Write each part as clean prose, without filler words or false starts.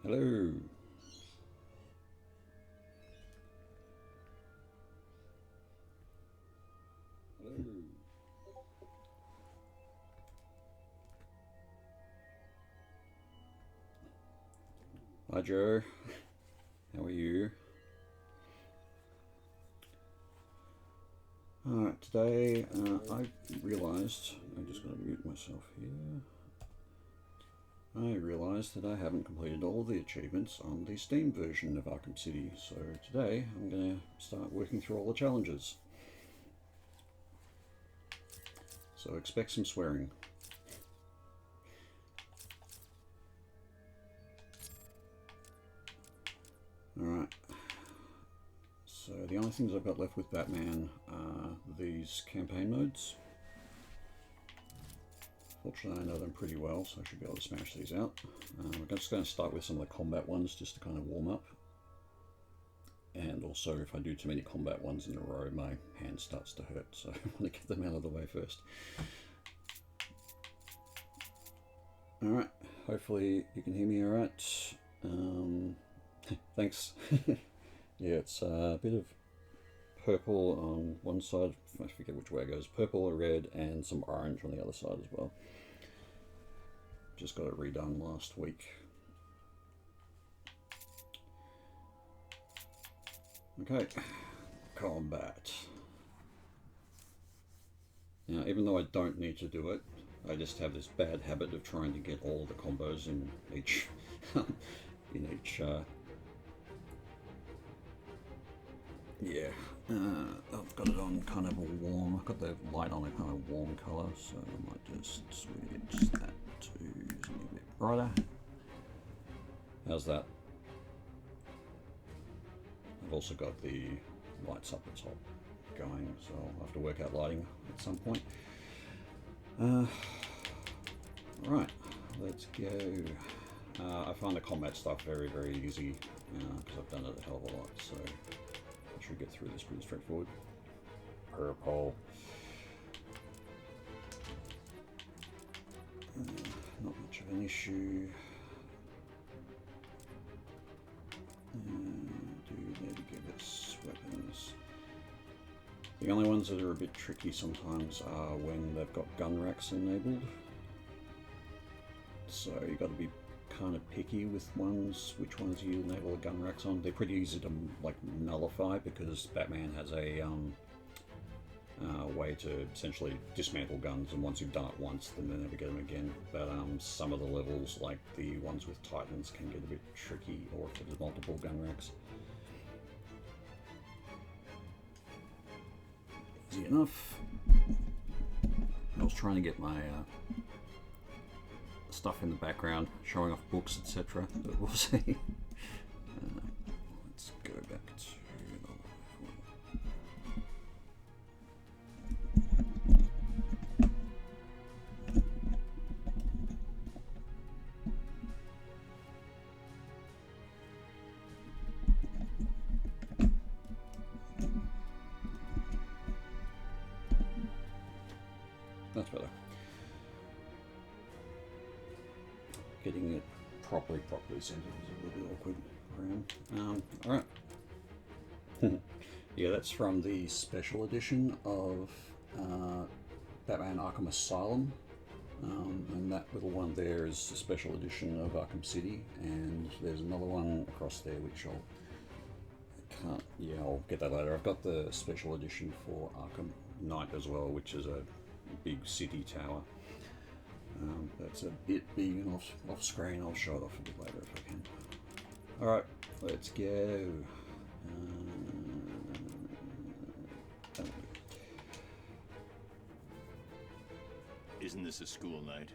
Hello. Hello. Hi Joe. How are you? Alright, today I realised, I'm just going to mute myself here. I realised that I haven't completed all the achievements on the Steam version of Arkham City, so today I'm going to start working through all the challenges. So expect some swearing. Alright, so the only things I've got left with Batman are these campaign modes. Fortunately, I know them pretty well, so I should be able to smash these out. We're just going to start with some of the combat ones just to kind of warm up. And also, if I do too many combat ones in a row, my hand starts to hurt, so I want to get them out of the way first. Alright, hopefully you can hear me alright. Thanks. Yeah, it's a bit of purple on one side, I forget which way it goes, purple or red, and some orange on the other side as well. Just got it redone last week. Okay, combat. Now, even though I don't need to do it, I just have this bad habit of trying to get all the combos in each yeah, I've got it on kind of a warm, I've got the light on a kind of warm colour, so I might just switch that to something a bit brighter. How's that? I've also got the lights up the top going, so I'll have to work out lighting at some point. Right, let's go. I find the combat stuff very, very easy because I've done it a hell of a lot, so I should get through this pretty straightforward. Purple. Not much of an issue. Do need to give us weapons. The only ones that are a bit tricky sometimes are when they've got gun racks enabled. So you've got to be kind of picky with which ones you enable the gun racks on. They're pretty easy to like nullify because Batman has a way to essentially dismantle guns, and once you've done it once, then they never get them again. But some of the levels, like the ones with Titans, can get a bit tricky, or if there's multiple gun racks. Easy enough. I was trying to get my stuff in the background, showing off books, etc. But we'll see. Let's go back to the live one. That's better. Getting it properly centered is a little bit awkward. Alright. Yeah, that's from the special edition of Batman Arkham Asylum. And that little one there is a special edition of Arkham City, and there's another one across there which I'll get that later. I've got the special edition for Arkham Knight as well, which is a big city tower. That's a bit big and off screen. I'll show it off a bit later if I can. Alright, let's go. Isn't this a school night?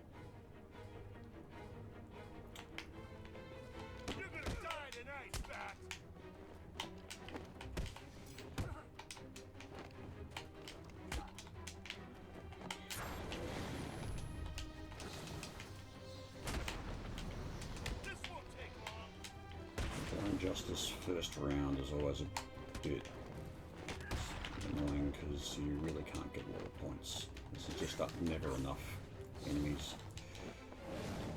You're gonna die tonight, Bat! Justice first round is always a bit annoying because you really can't get a lot of points. This is just never enough enemies.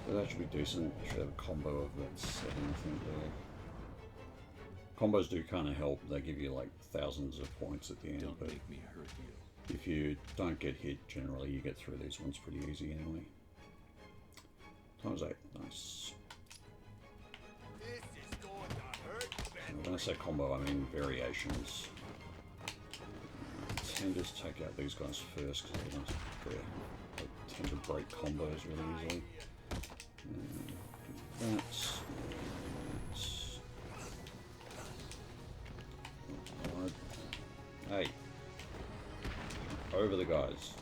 But that should be decent. Should have a combo of that 7, I think, there. Combos do kind of help. They give you like thousands of points at the end. Don't but make me hurt you. if you don't get hit, generally you get through these ones pretty easy anyway. ×8, nice. This is going to hurt bad. When I say combo, I mean variations. Tend to take out these guys first because they tend to break combos really easily. Do that. Hey, over the guys.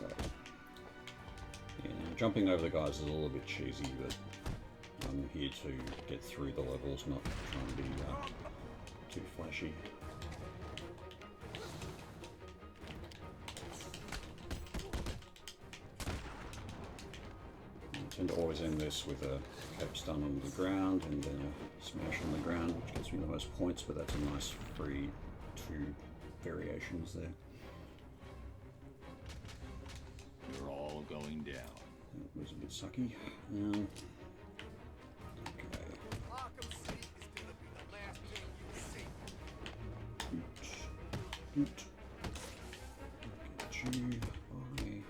Okay. Yeah, now jumping over the guys is a little bit cheesy, but I'm here to get through the levels, not trying to be too flashy. I tend to always end this with a cap stun on the ground and then a smash on the ground, which gets me the most points, but that's a nice free 2 variations there. You're all going down. That was a bit sucky. Okay. Arkham City is going to be the last thing you see. Doot. Get you. Bye.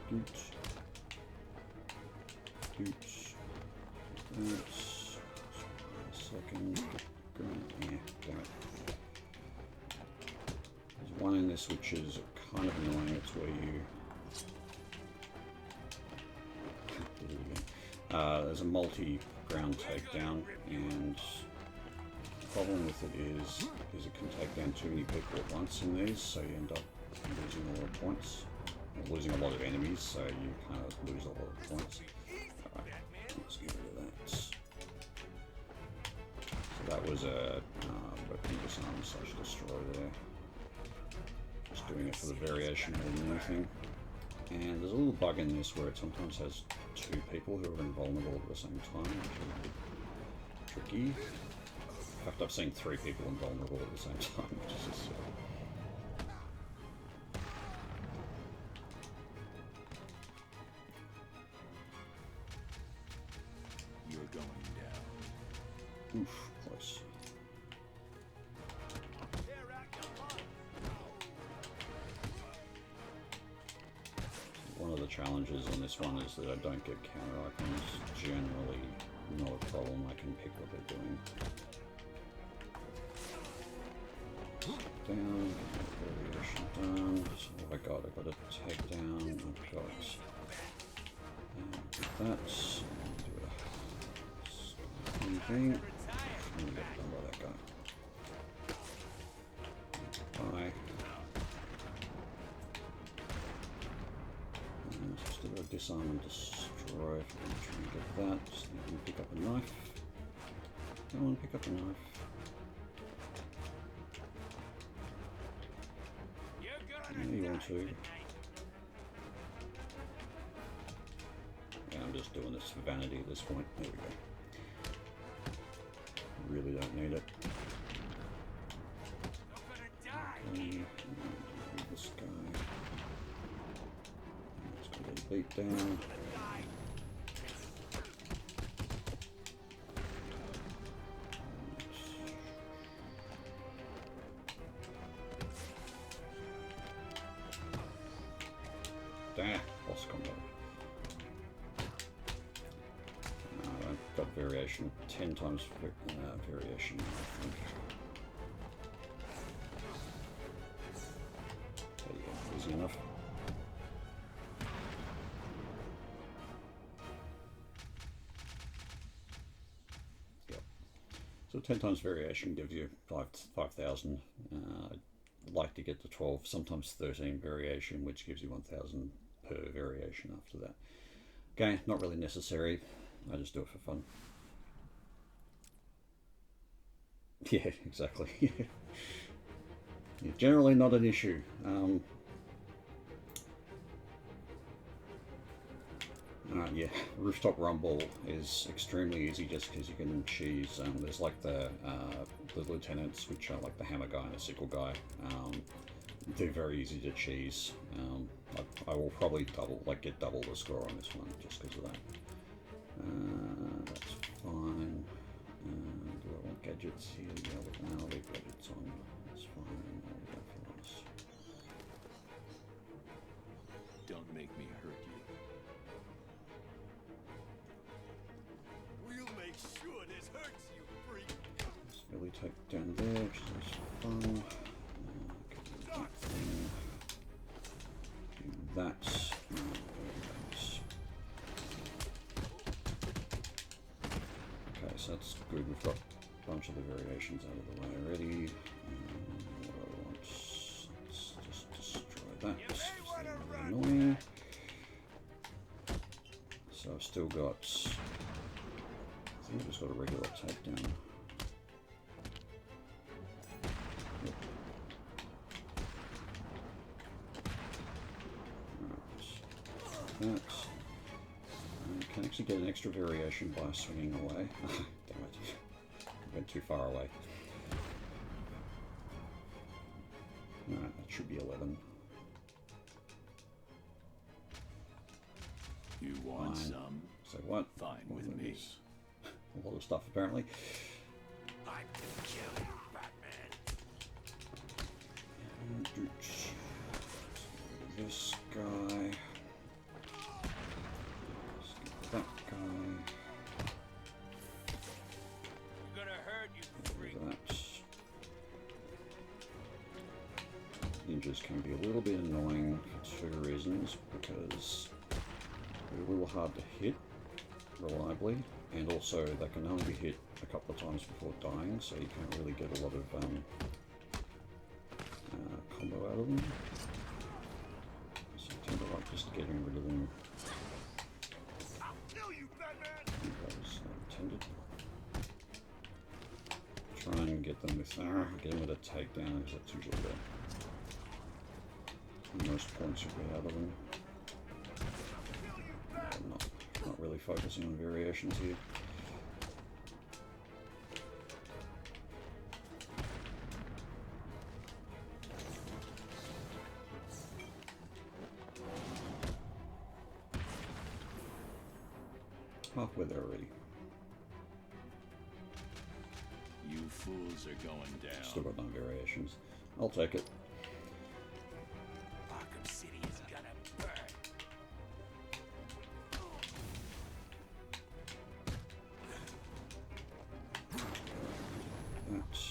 Doot. Doot. That. Second. Yeah, damn it. There's one in this which is kind of annoying. It's where you. There's a multi-ground takedown, and the problem with it is it can take down too many people at once in these, so you end up losing a lot of points. Or losing a lot of enemies, so you kind of lose a lot of points. Alright, let's get rid of that. So that was a weapon disarm / destroy there. Just doing it for the variation more than anything. And there's a little bug in this where it sometimes has 2 people who are invulnerable at the same time, which is a bit tricky. In fact, I've seen 3 people invulnerable at the same time, which is just You're going down. oof, close. One of the challenges on this one is that I don't get counter icons. Generally not a problem, I can pick what they're doing. Down, variation done. So what have I got? I've got a takedown, I've got that. Do a thing. I'm gonna get done by that guy. Bye. And just do a disarm and destroy. If I'm trying to get that, just need to pick up a knife. Come on, pick up a knife. Yeah, you want to. Yeah, I'm just doing this for vanity at this point. There we go. Really don't need it. Okay, this guy. Let's get a beat down. Damn, boss combo. I've got variation, 10 times variation, I think. There you go, easy enough. Yep. So 10 times variation gives you 5,000. I'd like to get to 12, sometimes 13 variation, which gives you 1,000 per variation after that. Okay, not really necessary. I just do it for fun. Yeah, exactly. Yeah, generally not an issue. Yeah, Rooftop Rumble is extremely easy just because you can choose. There's like the lieutenants, which are like the hammer guy and a sickle guy. they're very easy to cheese. I will probably get double the score on this one just because of that. That's fine. Do I want gadgets here? Yeah, I'll leave gadgets on. That's fine. I'll go for this. Don't make me hurt you. We'll make sure this hurts you, freak. Let's really take down there, which is fun. Do that. Okay, so that's good. We've got a bunch of the variations out of the way already. What do I want? Let's just destroy that. It's really annoying. So I've still got. I think I've just got a regular takedown. Yep. Right. That. Can actually get an extra variation by swinging away. Damn it. I went too far away. Alright, that should be 11. You want Fine. some? So what? Fine with Well, me. there's a lot of stuff apparently. I can kill you, Batman. And this guy. That guy. You're gonna hurt you, freak. That. Ninjas can be a little bit annoying for two reasons, because they're a little hard to hit reliably, and also they can only be hit a couple of times before dying, so you can't really get a lot of combo out of them. So I tend to like just getting rid of them. I'll kill you, Batman. As intended. Try and get them with a takedown, because that's usually the most points you get out of them. I'm not really focusing on variations here. Halfway there already. You fools are going down. Still got no variations. I'll take it. Arkham City is gonna burn. That's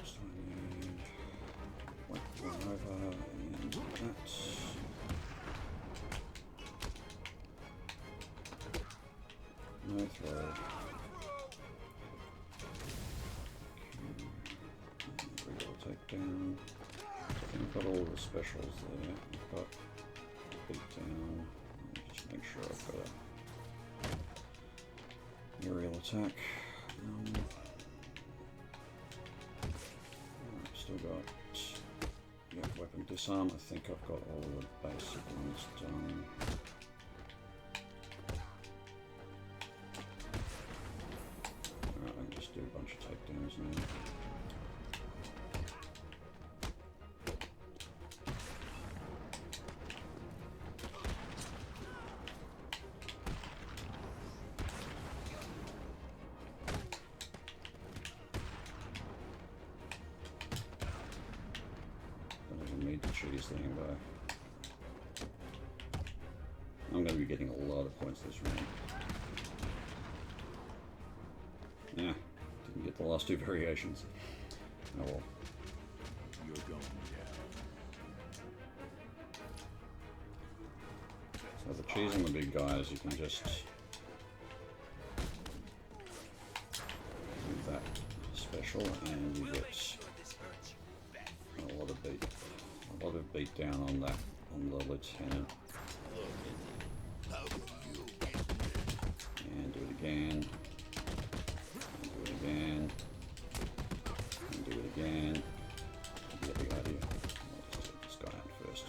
so I need one over and that. No throw. Regular takedown. I've got all the specials there. I've got beat down. Just make sure I've got a aerial attack. I've still got weapon disarm. I think I've got all the basic ones done. Alright, I can just do a bunch of takedowns now. Don't even need to cheese the thing though. I'm going to be getting a lot of points this round. Yeah, didn't get the last two variations. Oh well. You're going down. So the cheese on the big guys, you can just do that special and you get a lot of beat down on that, on the lieutenant. And do it again. And do it again. And do it again. You get the idea. I'll just take this guy out first.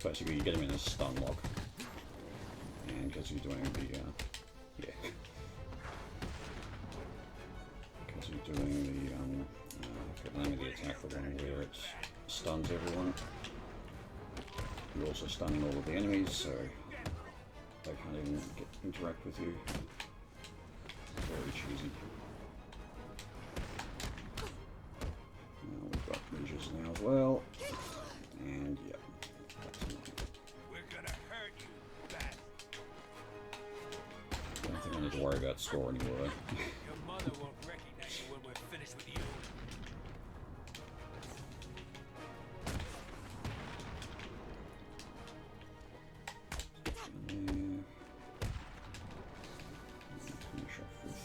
Basically, you get him in a stun lock. because you're doing the yeah, because you're doing the the name of the attack, the one where it stuns everyone. You're also stunning all of the enemies, so they can't even interact with you. Very cheesy. We've got ninjas now as well, and yeah, that's annoying. We're gonna hurt you, bastard. I don't think I need to worry about score anymore though. Your mother won't recognize you when we're finished with you. Finish off with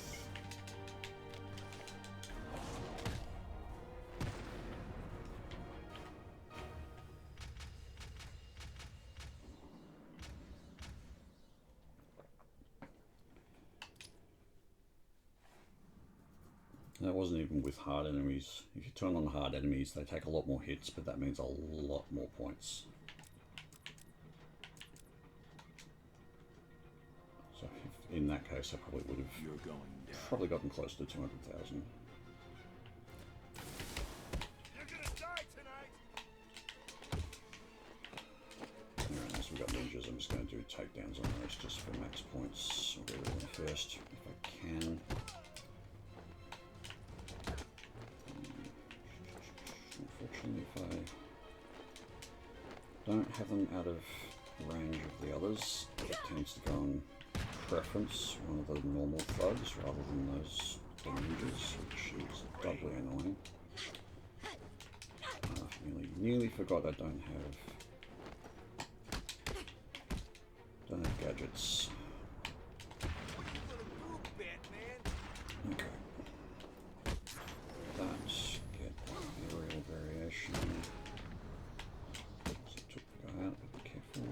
that wasn't even with hard enemies. If you turn on hard enemies, they take a lot more hits, but that means a lot more points. So if, in that case, I probably would have probably gotten close to 200,000. You're gonna die tonight. Alright, so we've got ninjas. I'm just going to do takedowns on those just for max points. I'll get rid of them first if I can. Unfortunately, if I don't have them out of range of the others, it tends to go on preference, one of the normal thugs rather than those the ninjas, which is doubly annoying. Nearly forgot I don't have gadgets. Okay. That's get aerial variation. So took the guy out, but be careful.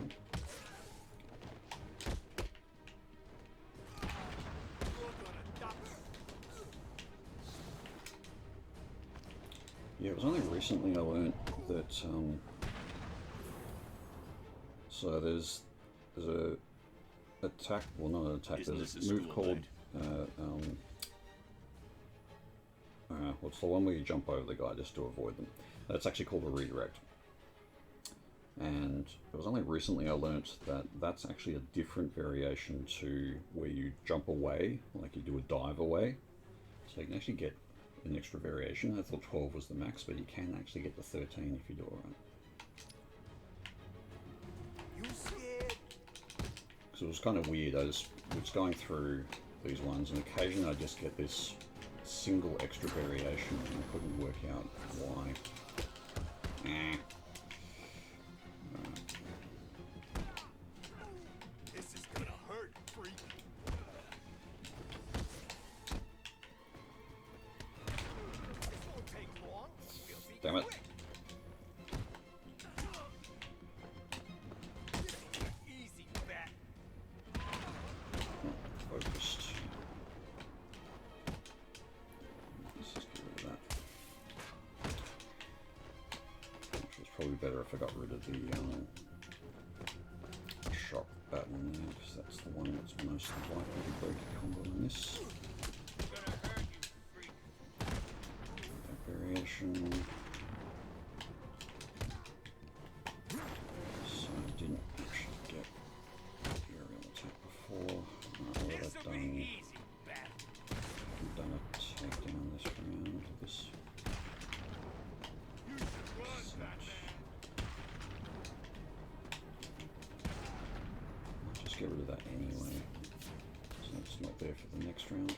Yeah, it was only recently I learned that so there's a attack, well not an attack, there's a move called what's the one where you jump over the guy just to avoid them. That's actually called a redirect. And it was only recently I learnt that that's actually a different variation to where you jump away, like you do a dive away. So you can actually get an extra variation. I thought 12 was the max, but you can actually get to 13 if you do it right. You scared? Because it was kind of weird. I was going through these ones, and occasionally I just get this single extra variation, and I couldn't work out why. This is gonna hurt, freak. This won't take long. We'll be Damn it. quick. Easy, bat. Focused. Let's just get rid of that. Which was probably better if I got rid of the shock button there, because that's the one that's most likely to break a combo in this. Gonna hurt you, freak. That variation. So I didn't actually get the aerial attack before. What have I This'll be done? easy, bat. I've done a takedown this round. This You should run, Batman. I'll just get rid of that anyway, so it's not there for the next round.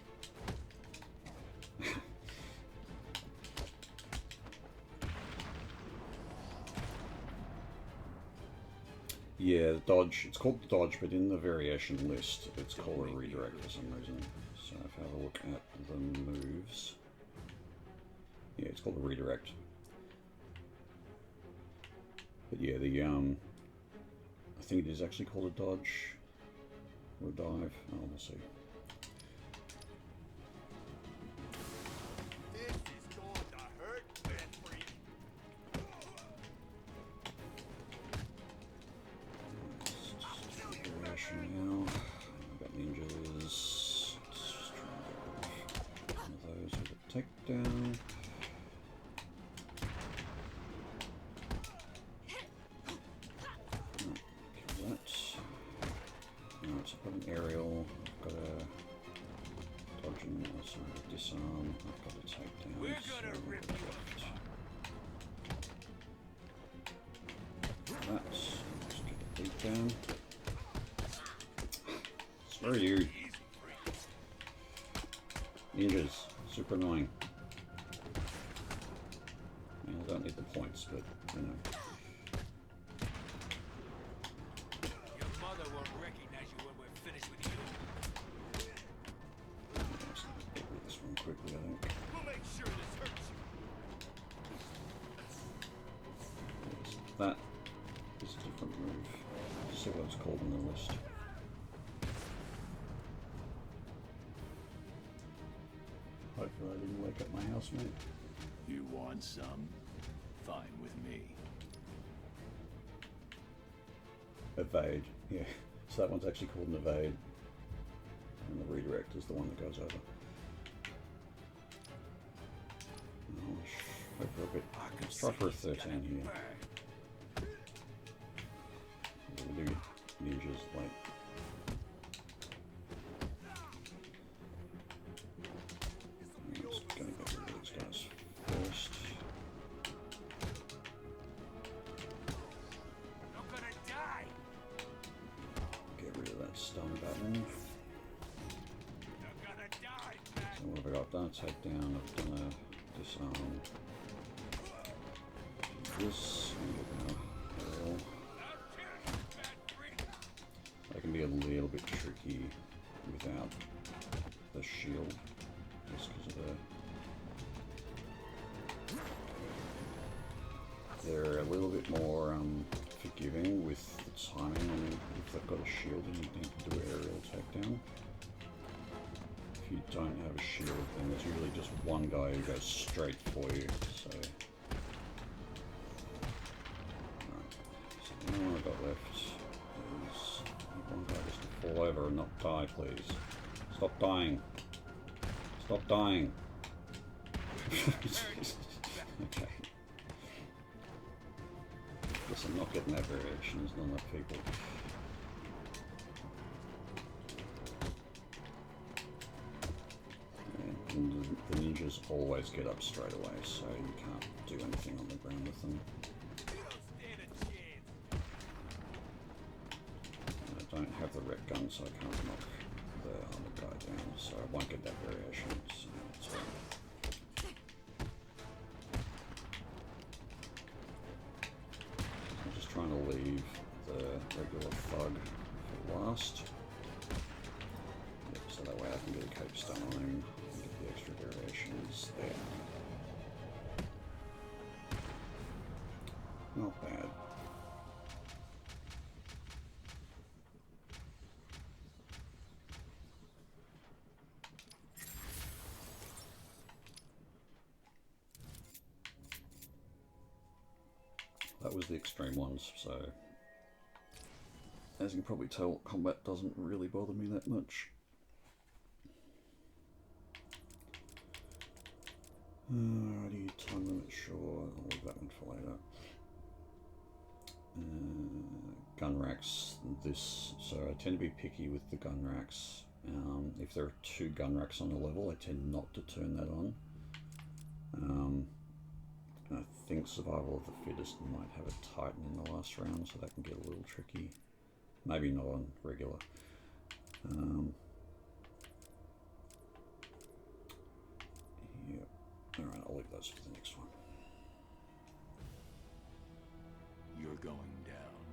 Yeah, the dodge, it's called the dodge, but in the variation list, it's called a redirect for some reason. So if I have a look at the moves, yeah, it's called a redirect. But yeah, the I think it is actually called a dodge or a dive. Oh, we'll see. This is going to hurt, bat freak. Variation now. down. Kill that. Alright, so I've got an aerial. I've got a dodge and sorry, a disarm. I've got a takedown. We're gonna rip you That. Just get the beat down. Screw you. Ninjas. Super annoying. I mean, I don't need the points, but, you know. Your mother won't recognize you when we're finished with you. Let's get rid of this one quickly, I think. We'll make sure this hurts you. That is a different move. Let's see what it's called on the list. Hopefully I didn't wake up my housemate. You want some? Fine with me. Evade, yeah. So that one's actually called an evade. And the redirect is the one that goes over. Oh, hope for a bit. Let's try for a 13 here. We'll do ninjas like. I'm just gonna get rid of these guys first. You're gonna die. Get rid of that stun button. You're gonna die, man. So what have I got? Done a takedown. I've done a disarm. This and get now aerial. I'll kill you, bad freak. They can be a little bit tricky without the shield, just because of they're a little bit more forgiving with the timing. And if they've got a shield and you need to do an aerial takedown. If you don't have a shield, then there's usually just one guy who goes straight for you. So, alright. So the only one I've got left is one guy just to fall over and not die, please. Stop dying. Stop dying. Okay. Guess I'm not getting that variation. There's not enough people. And the ninjas always get up straight away, so you can't do anything on the ground with them. You don't stand a chance. I don't have the ret gun, so I can't knock the armored guy down, so I won't get that variation. So that's fine. I'm just trying to leave the regular thug for last. Yep, so that way I can get a cape stun on him and get the extra variations there. Not bad. That was the extreme ones, so as you can probably tell, combat doesn't really bother me that much. Alrighty, time limit, sure, I'll leave that one for later. Gun racks, this, so I tend to be picky with the gun racks. If there are 2 gun racks on a level, I tend not to turn that on. I think survival of the fittest might have a Titan in the last round, so that can get a little tricky. Maybe not on regular. Yep. Alright, I'll leave those for the next one. You're going down.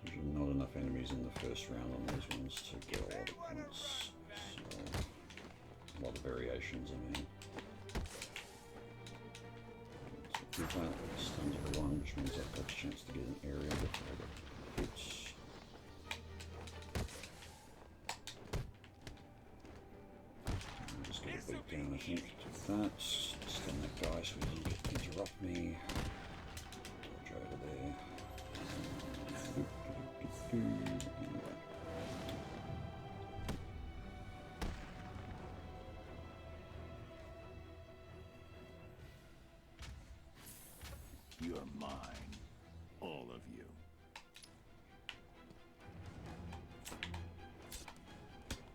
There's usually not enough enemies in the first round on these ones to get a lot of points. So, a lot of variations, I mean. So with that, it stuns everyone, which means I've got a chance to get an area before I get hit. I'm just going to beat down, I think. Do that. Stun that guy so he doesn't get interrupt me. Dodge over there. Anyway. You're mine. All of you.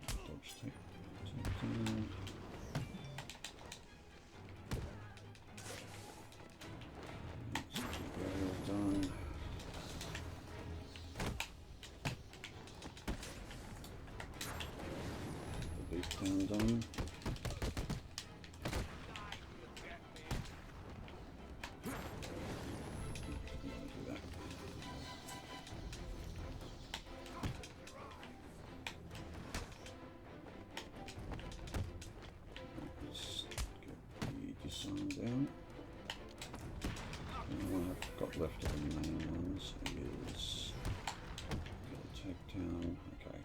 Dodge take down. That's done. The beat down done. Down. And what I've got left of the main ones is takedown. Okay.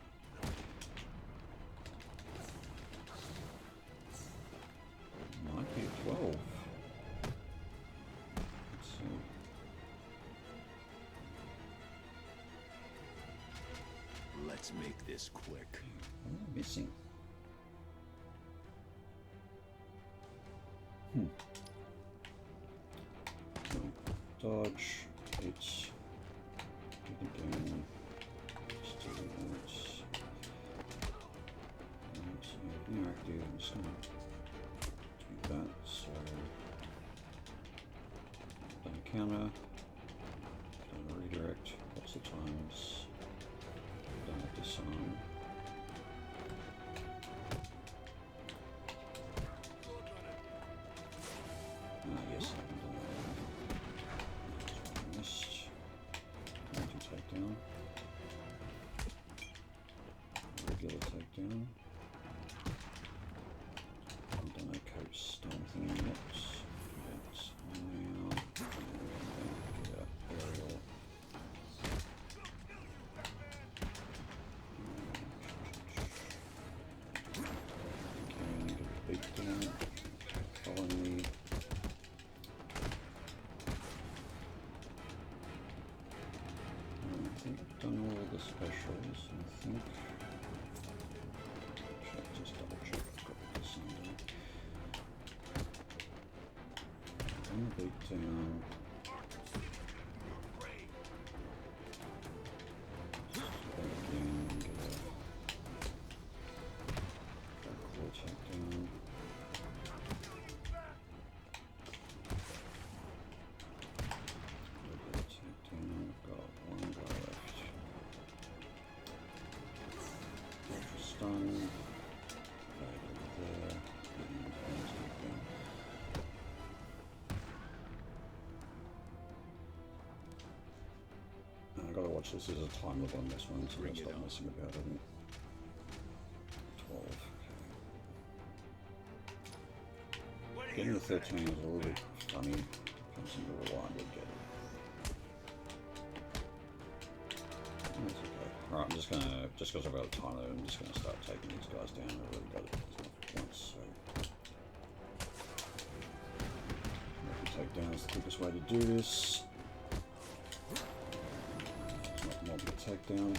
Might be a 12. Let's see. Let's make this quick. What am I missing? Dodge, it's again, just do that. And interactive, I'm just gonna do that. So, done a counter, done a redirect lots of times, done a disarm. Yes, I haven't done that. Missed. Takedown. Regular takedown. I've done a coach thing yet. That's now. Aerial. Okay, get a beat down. Follow me. I think I've done all the specials, I think. Just double check I've got this under. Done the beat down. Just do that again and get a claw check down. Stun, right over there, and I gotta watch this. There's a time limit on this one, so I'll stop messing about it. 12. Okay. Getting the 13 is a little bit funny. Comes into the line, we'll get it. That's okay. Alright, I'm just gonna, just because I've got a timer, I'm just gonna start taking these guys down. I've already got it once, so. Maybe takedown is the quickest way to do this. It's not more of a takedown.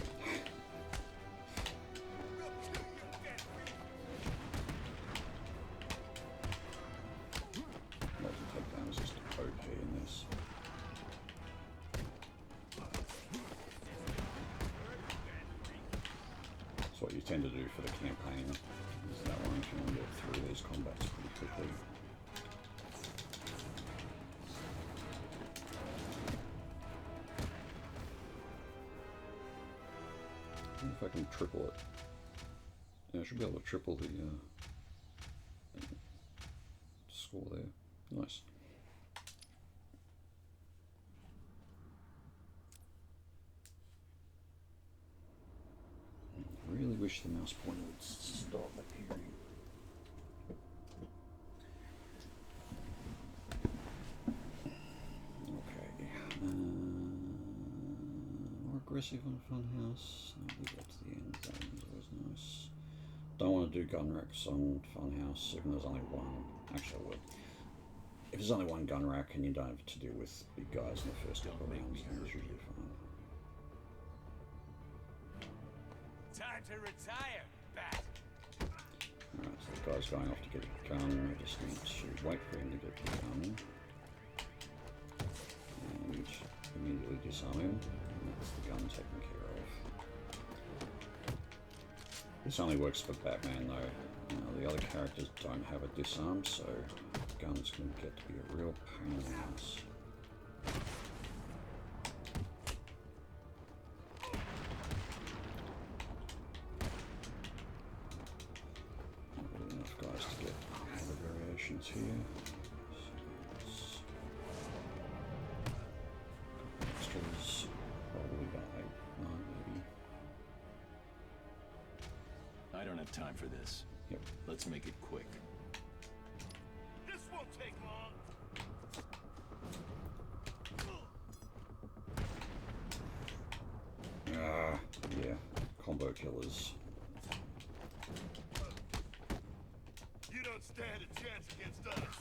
Multi-takedown is just OP in this. That's what you tend to do for the campaign, is that one if you want to get through these combats pretty quickly. I wonder if I can triple it. Yeah, I should be able to triple the score there. Nice. I really wish the mouse pointer would stop appearing. Okay. More aggressive on Funhouse. I'll leave that to the end. That one's always nice. Don't want to do gun racks on Funhouse, even though there's only one. Actually, I would. If there's only one gun rack and you don't have to deal with big guys in the first couple of rounds, then it's usually fine. Time to retire, bat. Alright, so the guy's going off to get a gun. I just need to wait for him to get the gun. him. And that's the gun taken care of. This only works for Batman though. The other characters don't have a disarm, so guns can get to be a real pain in the ass. Not really enough guys to get other variations here. Extras, probably about 8, 9 maybe. I don't have time for this. Yep. Let's make it quick. This won't take long. Yeah, combo killers. You don't stand a chance against us.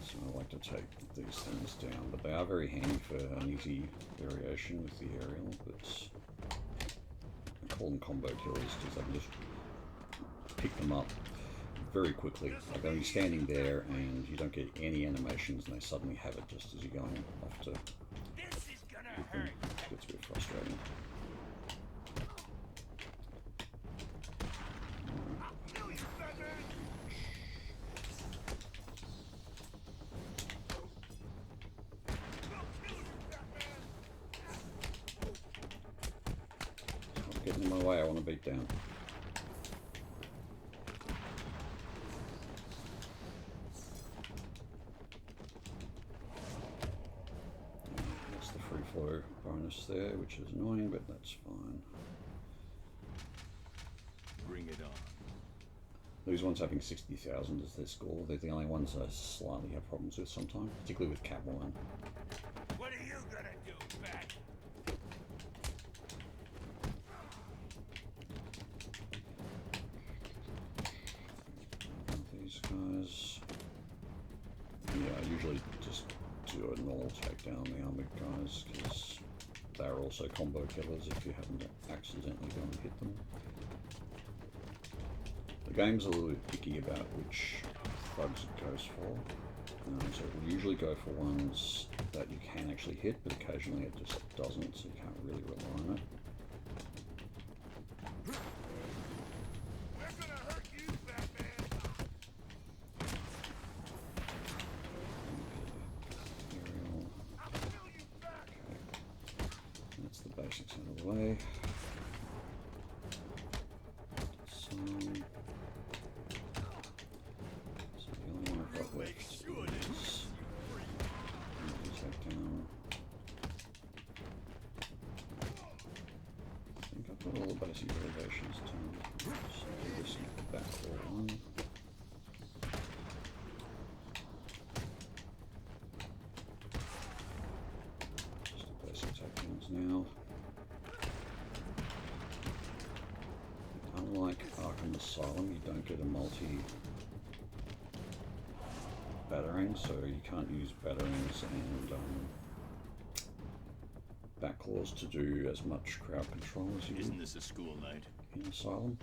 So I like to take these things down, but they are very handy for an easy variation with the aerial, but I call them combo killers because I can just pick them up very quickly. Like they're only standing there and you don't get any animations and they suddenly have it just as you're going off to This is gonna hit them. It gets a bit frustrating. kill you, Batman. We'll kill you, Batman. Stop getting in my way, I want to beat down. That's the free flow bonus there, which is annoying, but that's fine. Bring it on. These ones having 60,000 as their score, they're the only ones I slightly have problems with sometimes, particularly with Catwoman. What are you gonna do, Bat? These guys, yeah, I usually just do a normal takedown on the armored guys because they're also combo killers if you happen to accidentally go and hit them. The game's a little bit picky about which thugs it goes for, so it will usually go for ones that you can actually hit, but occasionally it just doesn't, so you can't really rely on it. We're gonna hurt you, Batman. Aerial. I'll kill you, Bat. That's the basics out of the way. So the only one I've got left is take down. I think I've got all the basic elevations done. So do this and the back wall one. Just the basic takedowns now. Unlike Arkham Asylum, you don't get a multi-battering, so you can't use batterings and back claws to do as much crowd control as you Isn't would this a school night? in Asylum.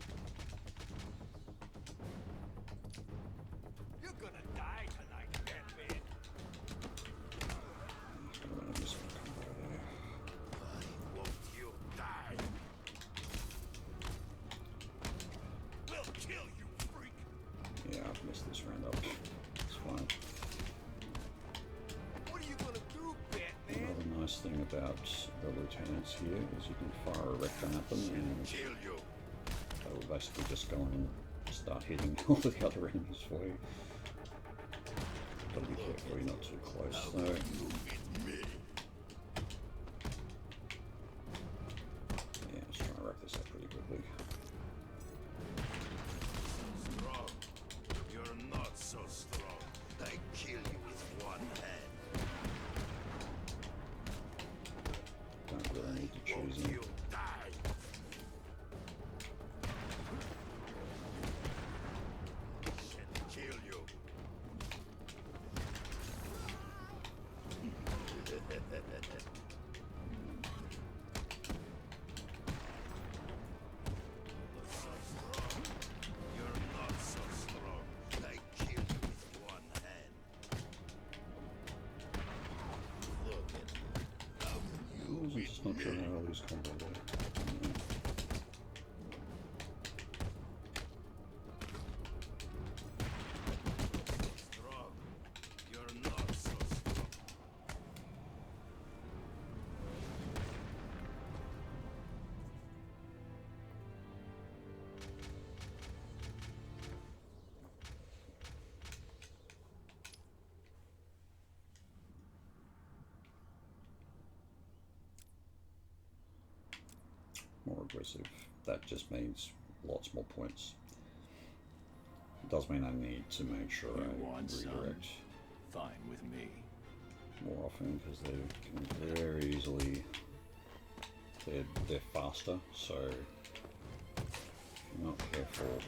You're gonna die tonight, Batman. I'm gonna miss my combo there. Won't you die? We'll kill you, freak. Yeah, I've messed this round up. It's fine. What are you gonna do, Batman? Another nice thing about the lieutenants here is you can fire a rec gun at them and Kill you. they will basically just go and start hitting all the other enemies for you. Gotta be careful you're not too close though. You with me. Yeah, let's try and wrap this up pretty quickly. Strong. You're not so strong. I kill you with one hand. Don't really need to choose Won't them. you die? Shit, kill you. I'm just not sure how all these combos work. Strong. You're not so strong. More aggressive. That just means lots more points. It does mean I need to make sure You I want some? redirect Fine with me. more often because they can very easily. They're faster, so if you're not careful,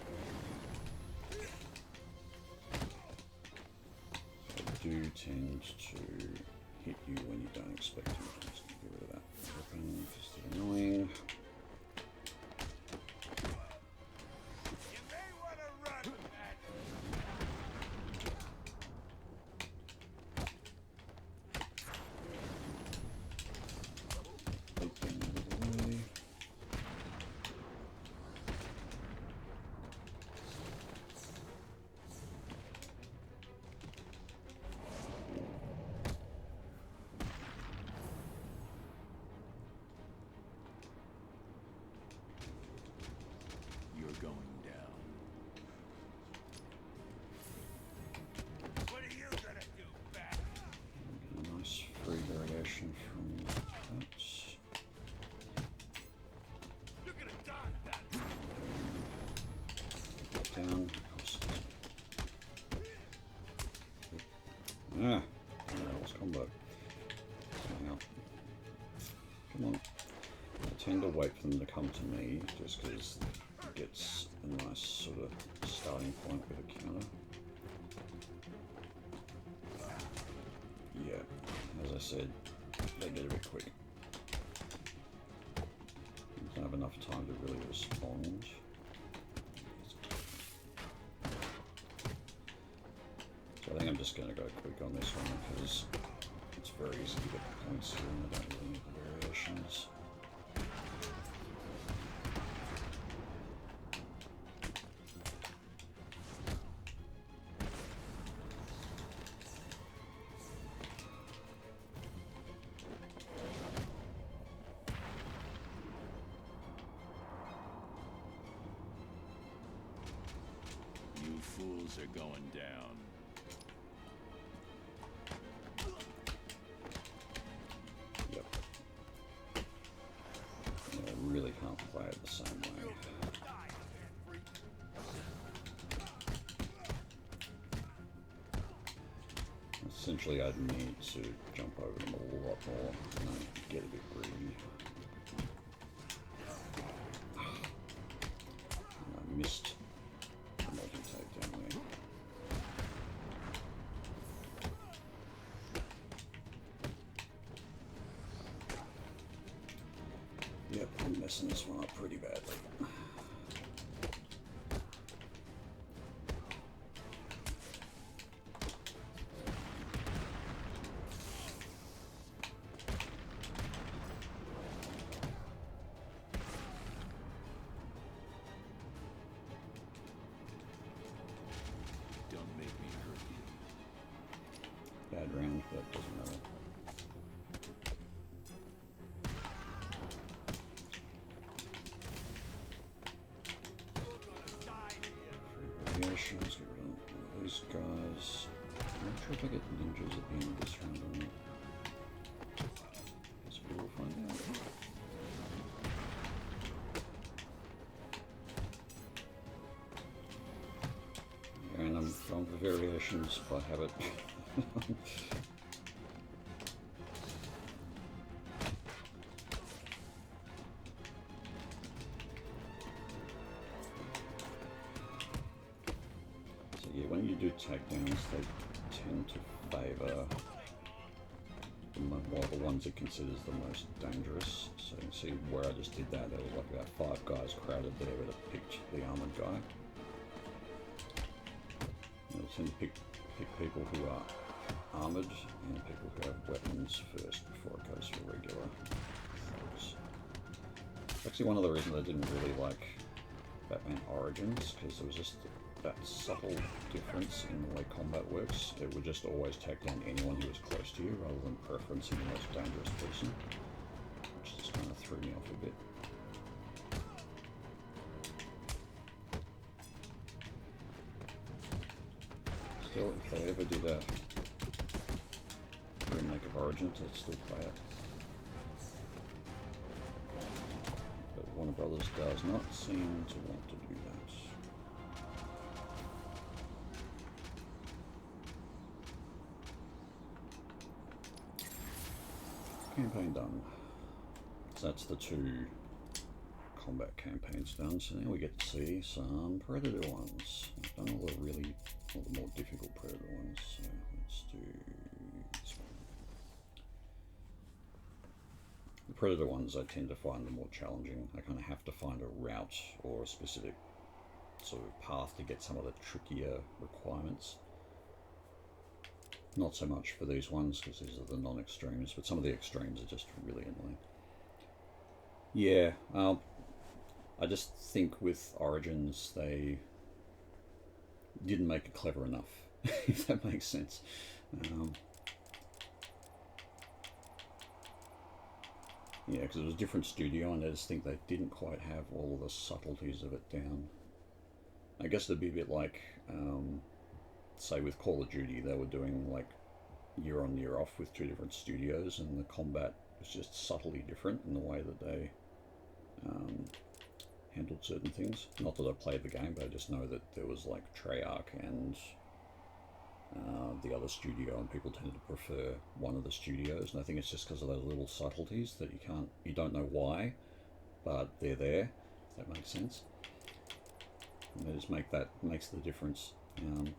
they do tend to hit you when you don't expect them. Just get rid of that weapon because they're annoying. You may want to run, man. Take them out of the way. You're going down. What are you gonna do, bat? A nice free variation from that. You're gonna die, bat. Down. Ah, that was combo. Now, come on. I tend to wait for them to come to me just because it gets a nice sort of starting point with a counter. Yeah, as I said, they get a bit quick. You don't have enough time to really respond. So I think I'm just going to go quick on this one because it's very easy to get the points here and I don't really need the variations. You fools are going down. Yep. Yeah, I really can't play it the same way. Essentially, I'd need to jump over them a lot more and I get a bit greedy. And I missed the multi-takedown there. Yep, I'm messing this one up pretty badly. Don't make me hurt you. Bad round, but doesn't matter. Variations, get rid of these guys. I'm not sure if I get ninjas at the end of this round or not. Guess we will find out. And I'm going for variations by habit. So yeah, when you do takedowns, they tend to favour the ones it considers the most dangerous. So you can see where I just did that, there was like about 5 guys crowded there that picked the armoured guy. You'll tend to pick people who are armoured and people who have weapons first before it goes for regular. works. Actually, one of the reasons I didn't really like Batman Origins, because there was just that subtle difference in the way combat works. It would just always take down anyone who was close to you, rather than preferencing the most dangerous person, which just kind of threw me off a bit. Still, if they ever did a remake of Origins, I'd still play it. But Warner Brothers does not seem to want to do that. Campaign done. So that's the 2 combat campaigns done. So now we get to see some Predator ones. I've done all the more difficult Predator ones. So let's do this one. The Predator ones I tend to find the more challenging. I kind of have to find a route or a specific sort of path to get some of the trickier requirements. Not so much for these ones, because these are the non-extremes, but some of the extremes are just really annoying. Yeah, I just think with Origins they didn't make it clever enough, if that makes sense. Yeah, because it was a different studio, and I just think they didn't quite have all of the subtleties of it down. I guess it'd be a bit like, say with Call of Duty, they were doing like year on year off with 2 different studios, and the combat was just subtly different in the way that they handled certain things. Not that I played the game, but I just know that there was like Treyarch and the other studio, and people tended to prefer one of the studios, and I think it's just because of those little subtleties that you don't know why, but they're there, if that makes sense. And they just makes the difference.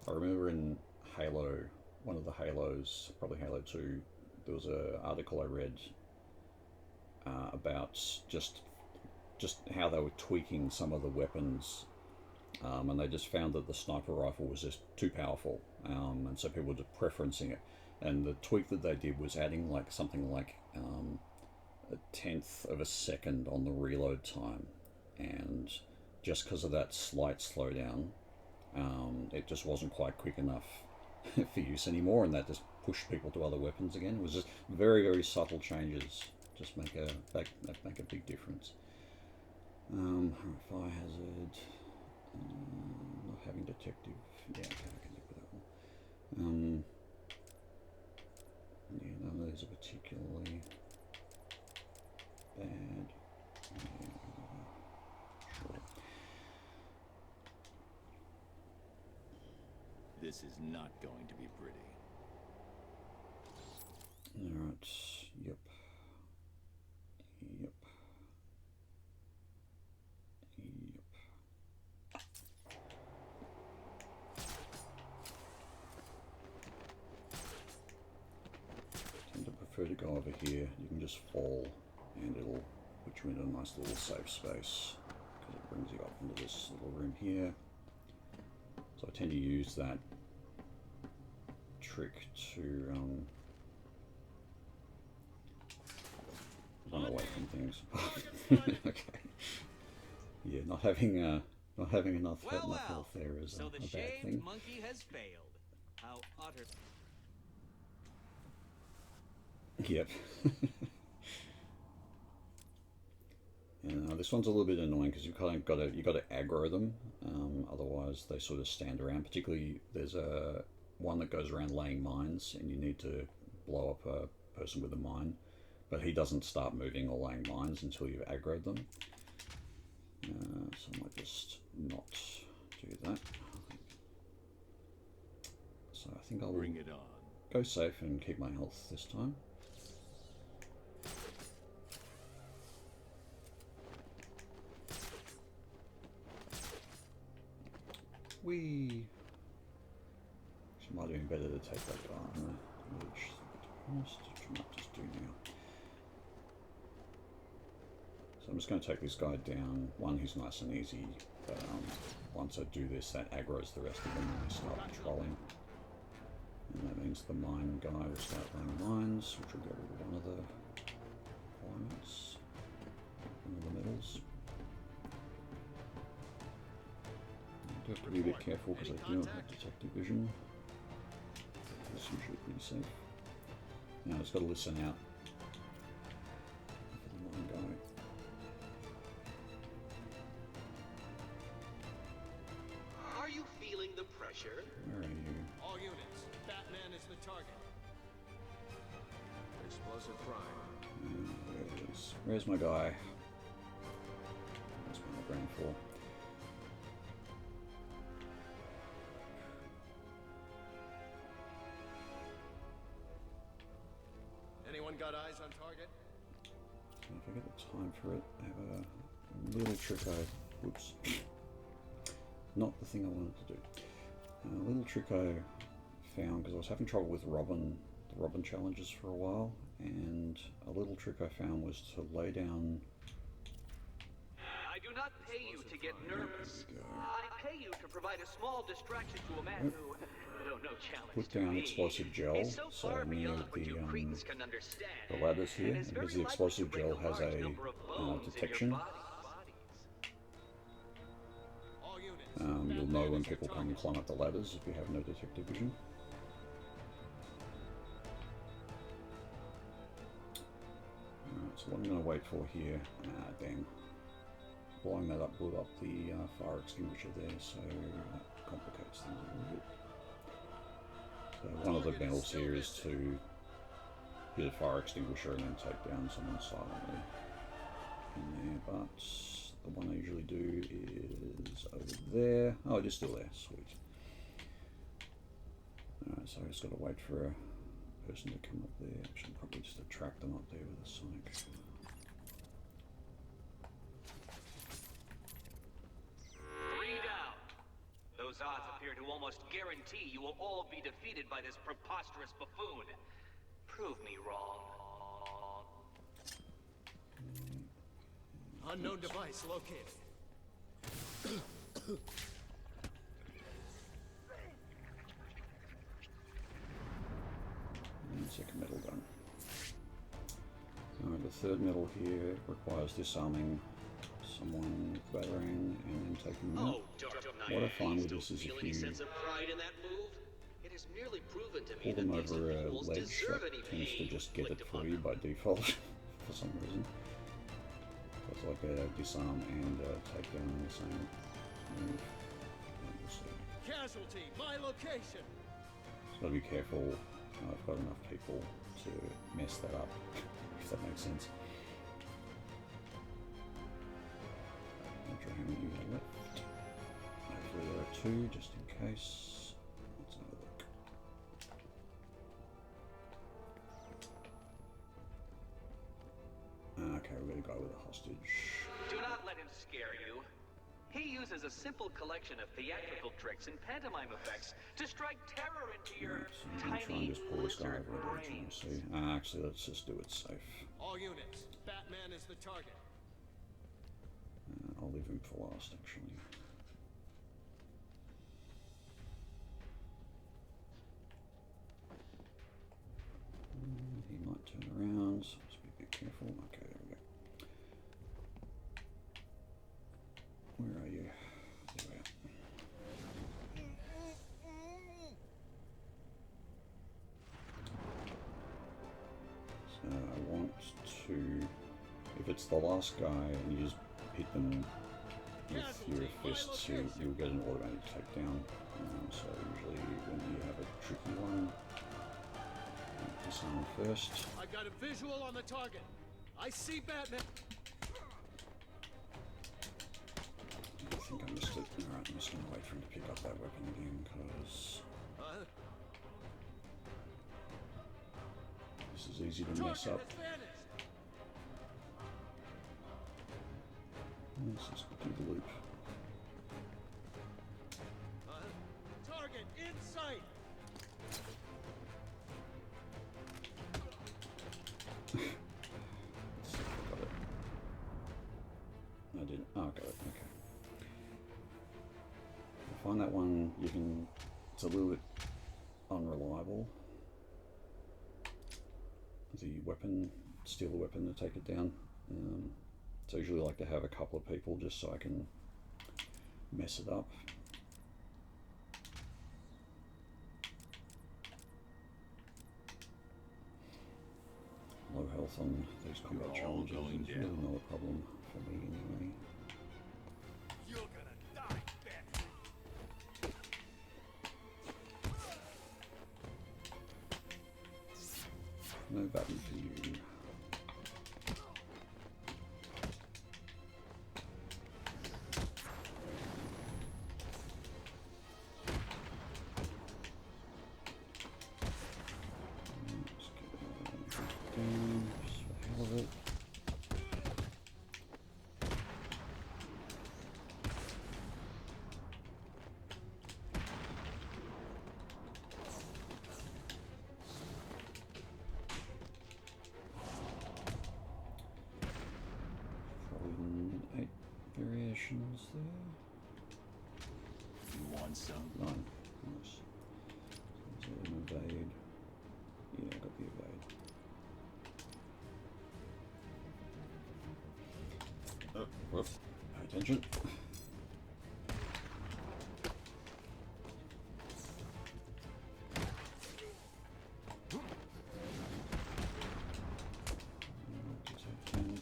I remember in Halo, one of the Halos, probably Halo 2, there was an article I read about just how they were tweaking some of the weapons, and they just found that the sniper rifle was just too powerful, and so people were just preferencing it. And the tweak that they did was adding like something like a 1/10 of a second on the reload time, and just because of that slight slowdown, it just wasn't quite quick enough for use anymore, and that just pushed people to other weapons again. It was just very, very subtle changes, just make a big difference. Fire hazard, not having detective, yeah, okay, I can live with that one. Yeah, none of these are particularly bad. Yeah, sure. This is not going to be pretty. Alright, yep. Tend to prefer to go over here. You can just fall and it'll put you in a nice little safe space, because it brings you up into this little room here. So I tend to use that trick to run away from things. Okay. Yeah, not having enough health there is so a the bad shaved thing. monkey has failed. How utter. Yep. Yeah, this one's a little bit annoying because you've kind of got to aggro them, otherwise they sort of stand around. Particularly, there's one that goes around laying mines, and you need to blow up a person with a mine, but he doesn't start moving or laying mines until you've aggroed them. So I might just not do that. So I think I'll Bring it on. go safe and keep my health this time. Whee! She might have been better to take that guy on the ledge. Which I might just do now. So I'm just going to take this guy down. One, he's nice and easy, but once I do this, that aggroes the rest of them and they start patrolling. And that means the mine guy will start laying mines, which will get rid of one of the requirements. be a bit careful because I do not have detective vision. It's usually pretty safe. Now I just got to listen out for the one guy. Are you feeling the pressure? Where are you? All units, Batman is the target. Explosive prime. There it is. Where's my guy? That's what I'm going for. Anyone got eyes on target? If I get the time for it, I have a little trick I... Whoops. Not the thing I wanted to do. A little trick I found, because I was having trouble with the Robin challenges for a while, and a little trick I found was to lay down... I do not pay you to get nervous. I pay you to provide a small distraction to a man who... no challenge Put to down me. explosive gel, It's so so far near beyond what you cretins can the understand. ladders here, And it's because very the likely explosive to break gel a has large a number of bones in your detection. bodies. All units. You'll know when people come and climb up the ladders if you have no detective vision. Alright, so what I'm going to wait for here... damn. Blowing that up blew up the fire extinguisher there, so that complicates things a little bit. So one of the medals here is to hit a fire extinguisher and then take down someone silently in there, but the one I usually do is over there. Oh, it is still there, sweet. Alright, so I just got to wait for a person to come up there. Actually, probably just attract them up there with a sonic. 3 down. Those odds appear to almost guarantee you will all be defeated by this preposterous buffoon. Prove me wrong. Unknown device located. And second medal done. Alright, the third medal here requires disarming someone with battering and then taking them out. What I find with this is if you Sense of pride in that move? It has merely proven to me pull them that these over a individuals ledge, deserve that any tends to pain just get it inflicted for upon you them. by default for some reason. So it's like a disarm and take down in the same move. And we'll see. Casualty, my location. Just gotta be careful. I've got enough people to mess that up, if that makes sense. Not sure how many you have left. Hopefully there are 2, just in case. Let's have a look. Okay, we're gonna go with a hostage. Do not let him scare you. He uses a simple collection of theatrical tricks and pantomime effects to strike terror into your So I'm gonna try and tiny just pull this guy lizard over and brain. see. Actually, let's just do it safe. All units, Batman is the target. I'll leave him for last, actually. He might turn around, so let's be a bit careful. Okay, there we go. Where are you? There we are. So I want to, if it's the last guy and you just hit them with your fists, you'll get an automatic takedown. So usually when you have a tricky one, disarm first. I got a visual on the target. I see Batman. I think I missed it. Alright, I'm just going to wait for him to pick up that weapon again, because this is easy to mess up. Let's just do the loop. Target in sight. Let's see if I got it. I didn't. Oh, I got it. Okay. I find that one, it's a little bit unreliable. The weapon, steal the weapon to take it down. So I usually like to have a couple of people just so I can mess it up. health on these combat You're all challenges going is really down. not a problem for me anyway. You're gonna die, Batman. No button for you. Let's get down just for the hell of it. Probably 8 variations there. You want some? 9. Nice. So an evade. Yeah, I got the evade. Oh, whoops. Pay attention.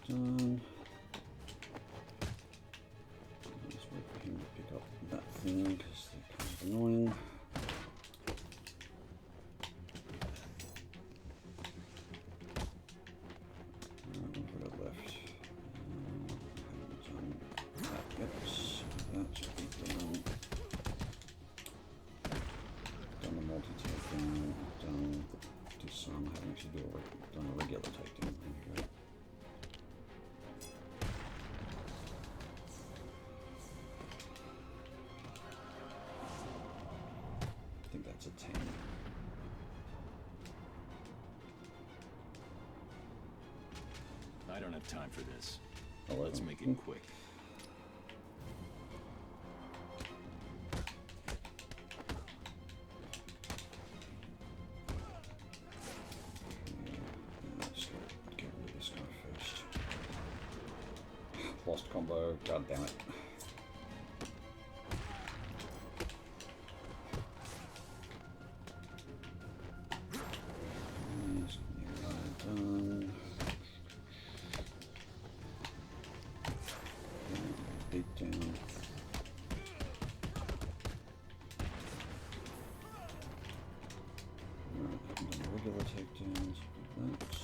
Done. Let's wait for him to pick up that thing because they're kind of annoying. Alright, what have we got left? Haven't done that yet. That should be done. Done the multi-takedown. Done disarm. I haven't actually done a regular takedown. There we go. I think that's a 10. I don't have time for this. 11. Let's make it quick. Let's get rid of this guy first. Lost combo, god damn it. Yes, done. Beat down. Alright, I've done regular takedowns. That's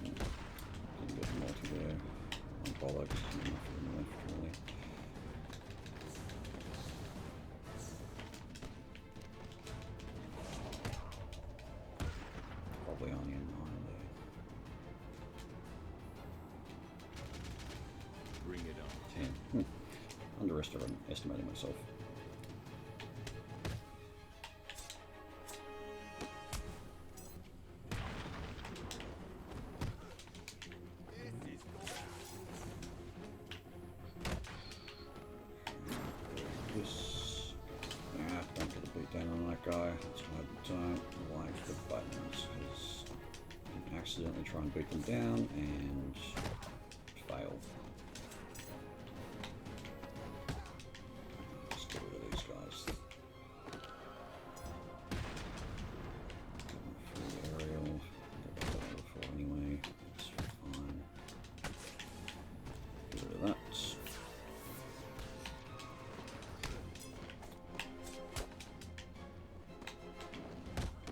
didn't get multi there. Bollocks, nothing left really. Probably only a 9 there. Bring it on. 10. Underestimating myself. This. Don't get a beat down on that guy. That's why I don't like the buttons, because you can accidentally try and beat them down and fail. Let's get rid of these guys. Free aerial. I've got that before anyway. It's fine. Get rid of that.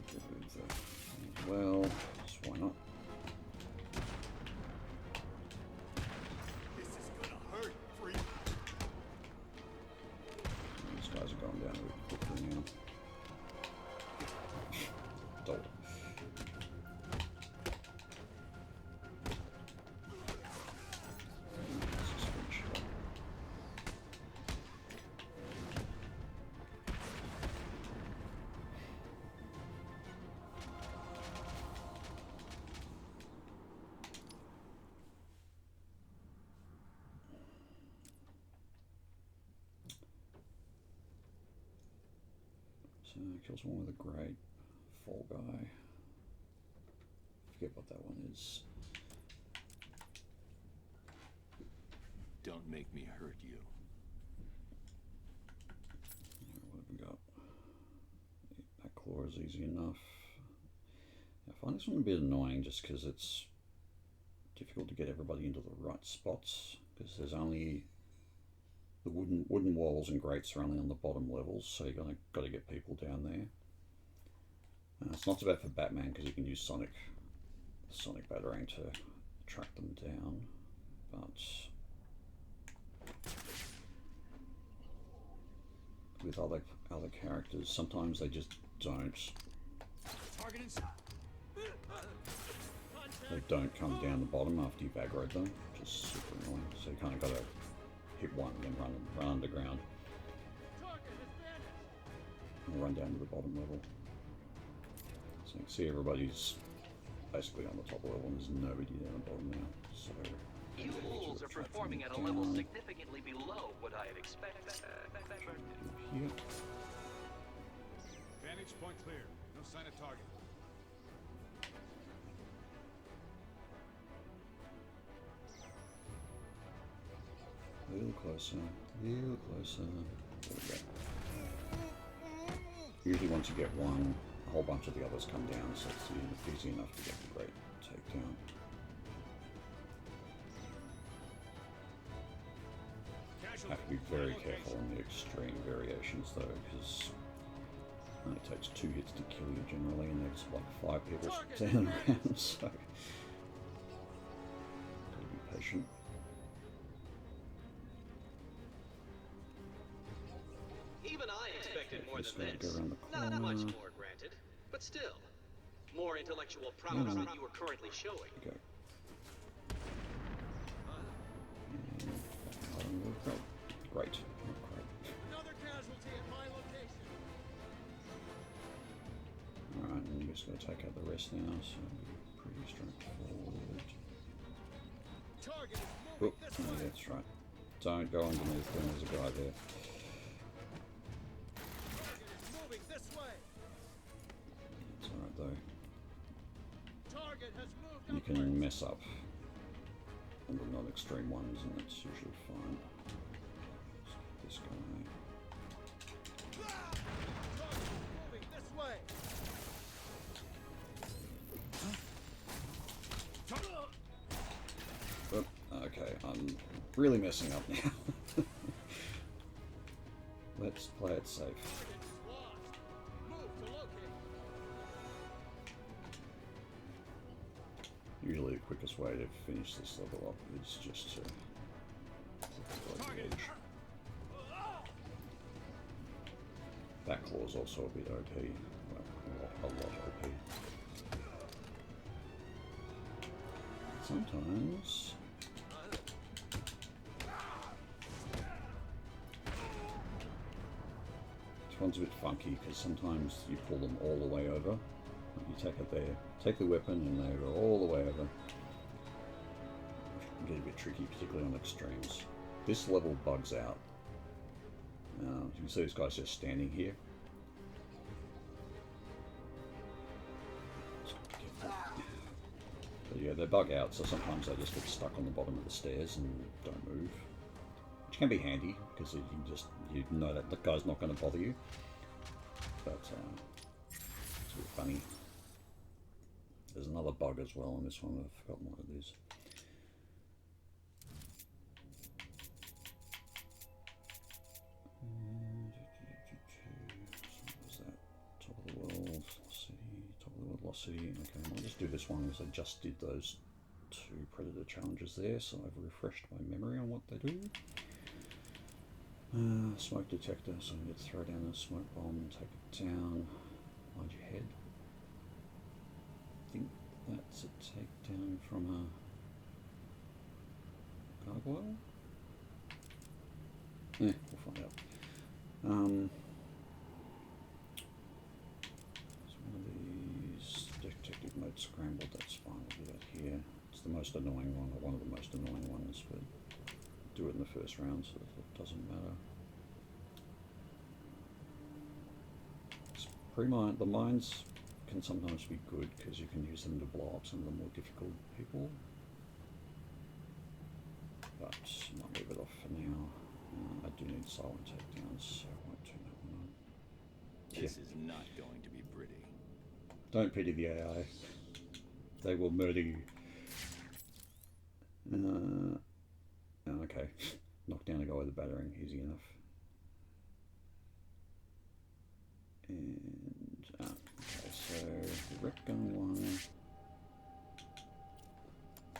Get rid of that as well. Just why not? This is gonna hurt, freak. These guys are going down really quickly now. Dope. Let's just finish it up. So kills one with a great fall guy. Forget what that one is. Don't make me hurt you. was easy enough. I find this one a bit annoying just because it's difficult to get everybody into the right spots, because there's only the wooden walls and grates are only on the bottom levels, so you've got to get people down there. It's not so bad for Batman because you can use Sonic Batarang to track them down, but with other characters, sometimes they just don't. Target inside. They don't come down the bottom after you've aggroed them, which is super annoying. So you kind of got to hit one and then run underground. And run down to the bottom level. So you can see everybody's basically on the top level and there's nobody down the bottom now. So You fools are performing at a level significantly below what I had expected. Here. Vantage point clear. No sign of target. A little closer, a little closer. There we go. Usually once you get one, a whole bunch of the others come down, so it's easy enough to get the great takedown. Have to be very careful on the extreme variations though, because it only takes 2 hits to kill you generally, and there's like 5 people standing around, so gotta be patient. Even I expected more Just than gotta this. go around the Not much corner. more, granted, but still, more intellectual prowess than you are currently showing. Go. And great. Not great. Another casualty at my location. Alright, and you're just going to take out the rest now, so it'll be pretty straightforward. Target is Oh, moving this no, way. that's right. Don't go underneath when there's a guy there. Target is moving this way. It's alright though. Target has moved You upwards. can mess up on the non-extreme ones, and it's usually fine. Let's get this guy. Target is moving this way. Oh, okay, I'm really messing up now. Let's play it safe. Target is lost. Move to locate. Usually the quickest way to finish this level up is just to click the edge. That claw's also a bit OP. Well, a lot OP. Sometimes this one's a bit funky because sometimes you pull them all the way over. You take it there, take the weapon, and they go all the way over. It can get a bit tricky, particularly on extremes. This level bugs out. You can see this guy's just standing here. But yeah, they bug out, so sometimes they just get stuck on the bottom of the stairs and don't move. Which can be handy, because you know that the guy's not going to bother you. But it's a bit funny. There's another bug as well on this one, I've forgotten what it is. So what was that? Top of the world, city, top of the world, lost city. Okay, I'll just do this one because I just did those 2 predator challenges there, so I've refreshed my memory on what they do. Smoke detector, so I'm going to throw down a smoke bomb and take it down. Mind your head. I think that's a takedown from a gargoyle? Yeah, we'll find out. So one of these detective mode scrambled, that's fine, we'll do that here. It's the most annoying one, or one of the most annoying ones, but do it in the first round so that it doesn't matter. The mines can sometimes be good because you can use them to blow up some of the more difficult people. But I might leave it off for now. I do need silent takedowns, so I won't turn that one on. This is not going to be pretty. Don't pity the AI. They will murder you. Okay. Knock down a guy with a battering. Easy enough. And, okay, so the rec gun one.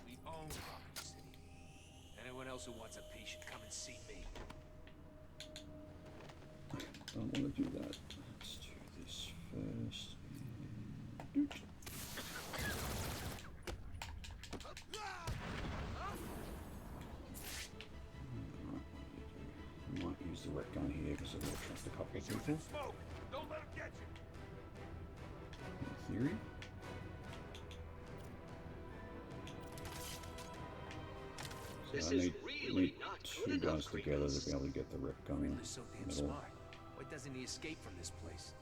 We own Arkham City. Anyone else who wants a piece should come and see me. Don't want to do that. Let's do this first. And I might use the rec gun here because it will attract a couple of people. Smoke! Don't let him get you! In theory. This So I is need really not two good enough, guys together Kratos. to be able to get the rec gun in Riddler's so damn middle. smart. Why doesn't he escape from this place?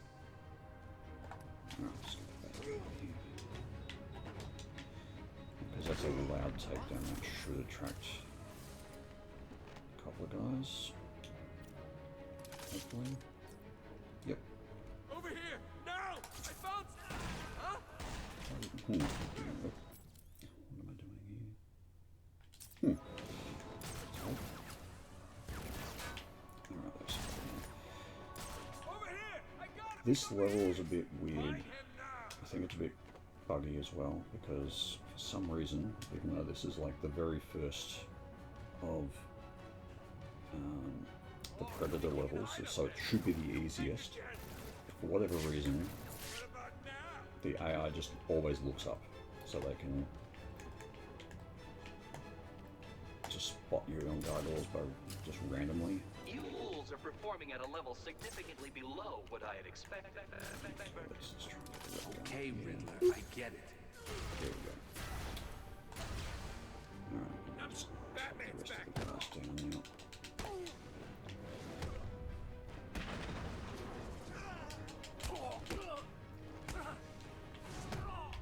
Alright, let's get the battery in here. Because that's a loud takedown, that should attract a couple of guys. Hopefully. Yep. Over here! Now! I found... Huh? What am I doing here? Alright, that's fine. Over here! I got him! This level is a bit weird. Find him now! I think it's a bit buggy as well, because for some reason, even though this is like the very first of the Predator levels, so it should be the easiest, for whatever reason, What about now? the AI just always looks up, so they can just spot you on guard doors by just randomly. You fools are performing at a level significantly below what I had expected. Let's just try and get the red gun Okay, here. Riddler, I get it. There we go. Alright, just get the rest of the guys down now.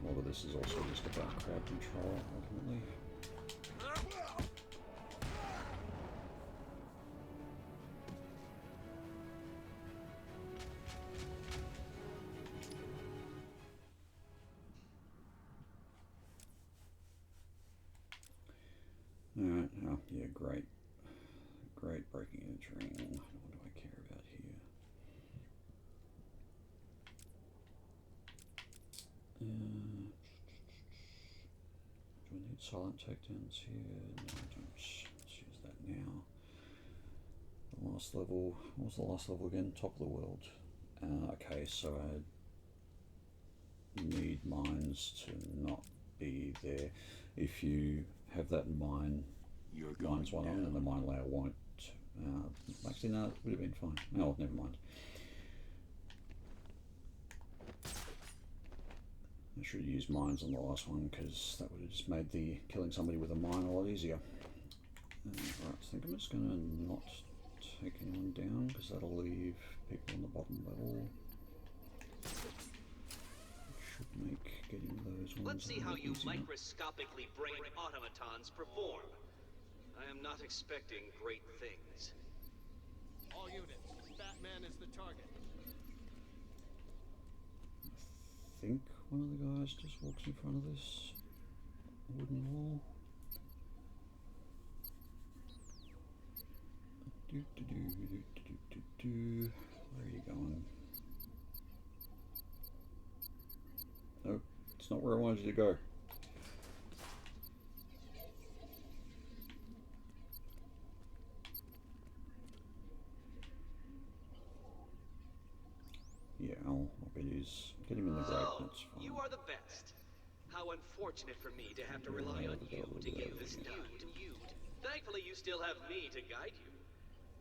A lot of this is also just about crowd control, ultimately. Alright, oh, yeah, great. Great breaking and entering. What do I care about here? Do I need silent takedowns here? No, I don't. Let's use that now. The last level. What was the last level again? Top of the world. Okay, so I need mines to not be there. If you have that mine, You're going mines one on, down. and the mine layer won't. Actually, no, it would have been fine. Oh, never mind. I should have used mines on the last one because that would have just made the killing somebody with a mine a lot easier. Right, I think I'm just going to not take anyone down because that'll leave people on the bottom level. Should make getting those ones. Let's see a how bit you easier. microscopically brain automatons perform. I am not expecting great things. All units, Batman is the target. I think one of the guys just walks in front of this wooden wall. Where are you going? Nope, it's not where I wanted you to go. Yeah, I'll bet he's get him in the grate. So, That's fine. you are the best. How unfortunate for me to have to rely on you to get this done. Thankfully, you still have me to guide you.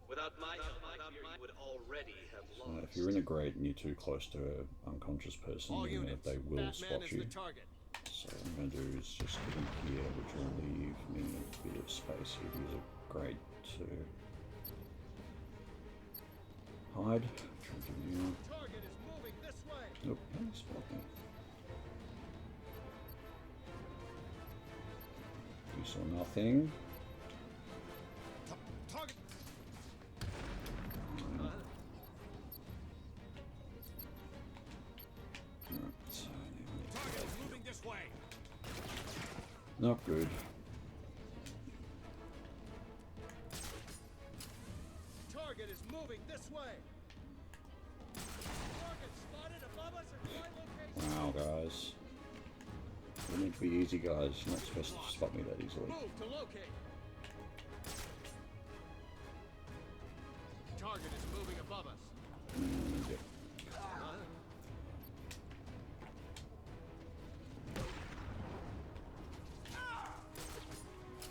Without my help, I fear you would already have lost. If you're in a grate and you're too close to an unconscious person, All then units, they will Batman spot is you. the target. So what I'm going to do is just get him here, which will leave me a bit of space here to use a grate to hide. Try and give me Target is moving this way. nope, don't spot me. You saw nothing. Target. Alright, so now Not good. Target is moving this way. Target spotted above us at my location. Wow, guys. We need to be easy, guys. You're not supposed to spot me that easily. Move to locate. Target is moving above us. Yep.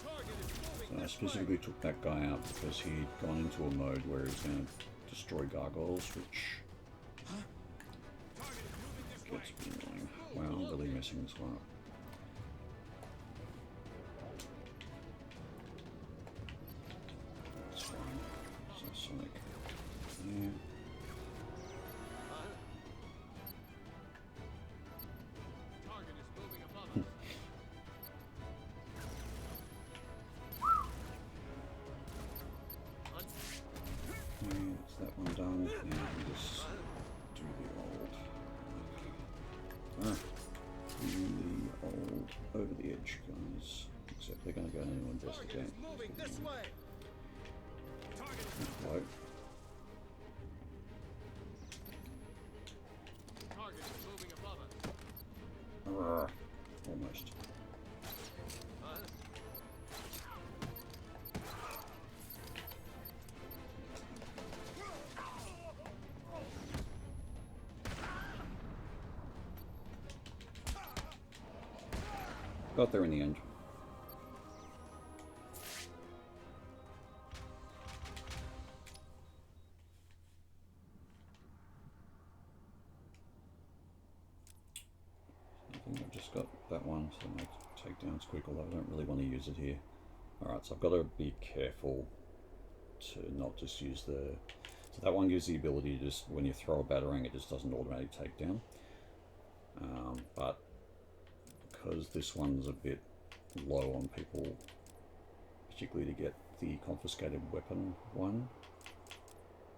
Target is moving So I this specifically way. took that guy out because he'd gone into a mode where he's going to destroy gargoyles, which Target is moving this way. gets me annoying. Wow, I'm really messing this one up. That's fine. So Sonic. Yeah. Target is moving above us. Yeah, that's that one done. Now we can just do the old. The old over the edge guys. Except they're going to go in and Target investigate. is moving this way. Target is Float. Target is moving above us. Arrgh. Almost. Got there in the end. I think I've just got that one, so my takedown's quick, although I don't really want to use it here. Alright, so I've got to be careful to not just use the... So that one gives the ability to just, when you throw a batarang, it just doesn't automatically take down. But because this one's a bit low on people, particularly to get the confiscated weapon one,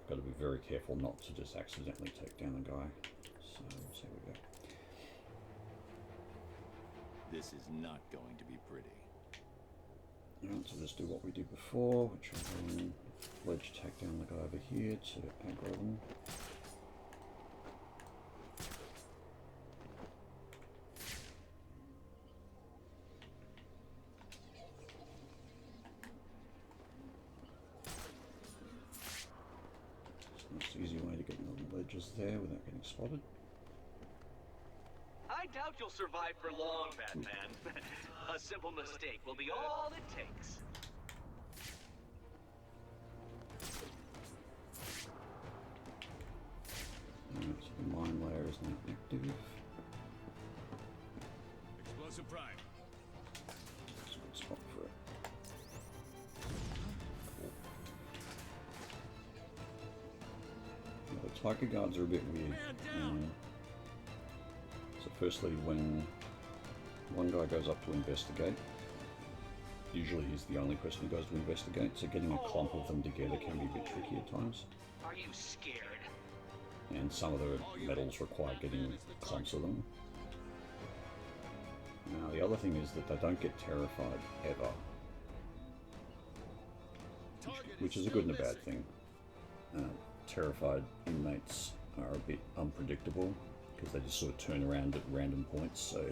I've got to be very careful not to just accidentally take down a guy. So here we go. This is not going to be pretty. Alright, so just do what we did before, which will then ledge take down the guy over here to aggro them. It's an easy way to get on the ledges there without getting spotted. I doubt you'll survive for long, Batman. A simple mistake will be all it takes. Alright, so the mine layer is now active. Explosive prime. That's a good spot for it. Cool. Now, the tiger guards are a bit weird. So firstly, when one guy goes up to investigate, usually he's the only person who goes to investigate, so getting a clump of them together can be a bit tricky at times. Are you scared? And some of the medals require getting clumps of them. Now the other thing is that they don't get terrified ever, which is a good and a bad thing. Terrified inmates are a bit unpredictable because they just sort of turn around at random points, so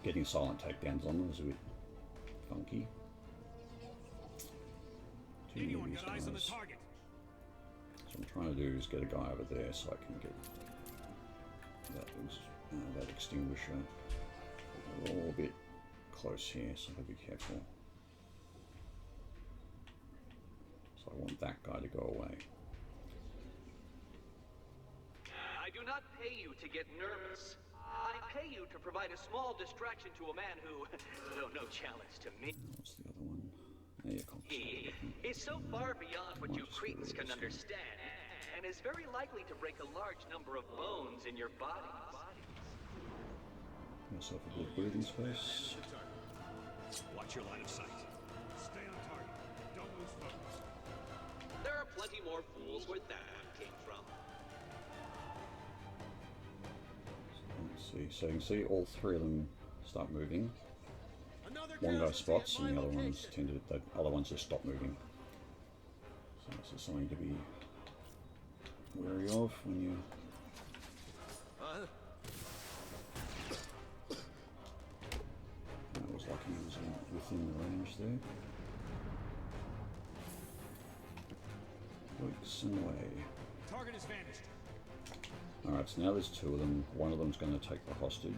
getting silent takedowns on them is a bit funky. Too many of these guys. So I'm trying to do is get a guy over there so I can get that extinguisher. We're all a bit close here, so I'll be careful. So I want that guy to go away. I do not pay you to get nervous. I pay you to provide a small distraction to a man who, though no challenge to me, What's the other one? Yeah, confiscated weapon. is so far beyond what you cretins can understand, and is very likely to break a large number of bones in your body. Myself a good breathing space. Watch your line of sight. Stay on target. Don't lose focus. There are plenty more fools where that came from. Let's see. So you can see all three of them start moving. Another one guy spots, and the other ones the other ones just stop moving. So this is something to be wary of when you. I was lucky he was within the range there. Weeks and away. Target has vanished. Alright, so now there's two of them. One of them's going to take the hostage.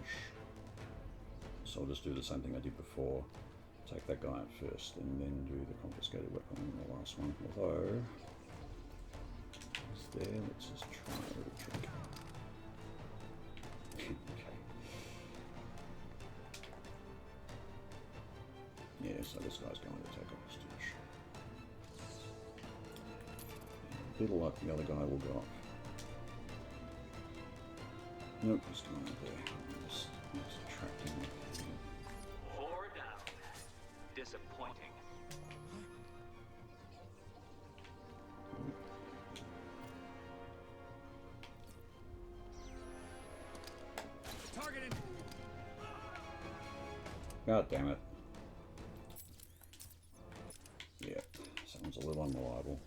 So I'll just do the same thing I did before. Take that guy out first and then do the confiscated weapon on the last one. Although, it's there, let's just try a little trick. Okay. Yeah, so this guy's going to take a hostage. A bit of luck, the other guy will go up. Nope, he's going up there. Let's attract him. 4 down. Disappointing. Target in. God damn it. Yeah, sounds a little unreliable.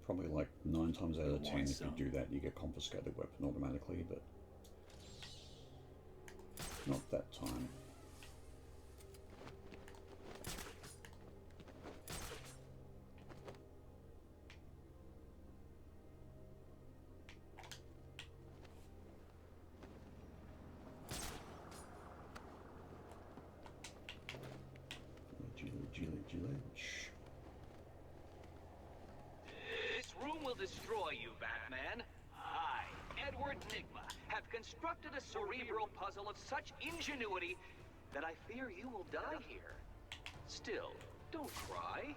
Probably like 9 times out of 10 if you do that you get confiscated weapon automatically, but not that time. Destroy you, Batman. I, Edward Nigma, have constructed a cerebral puzzle of such ingenuity that I fear you will die here. Still, don't cry.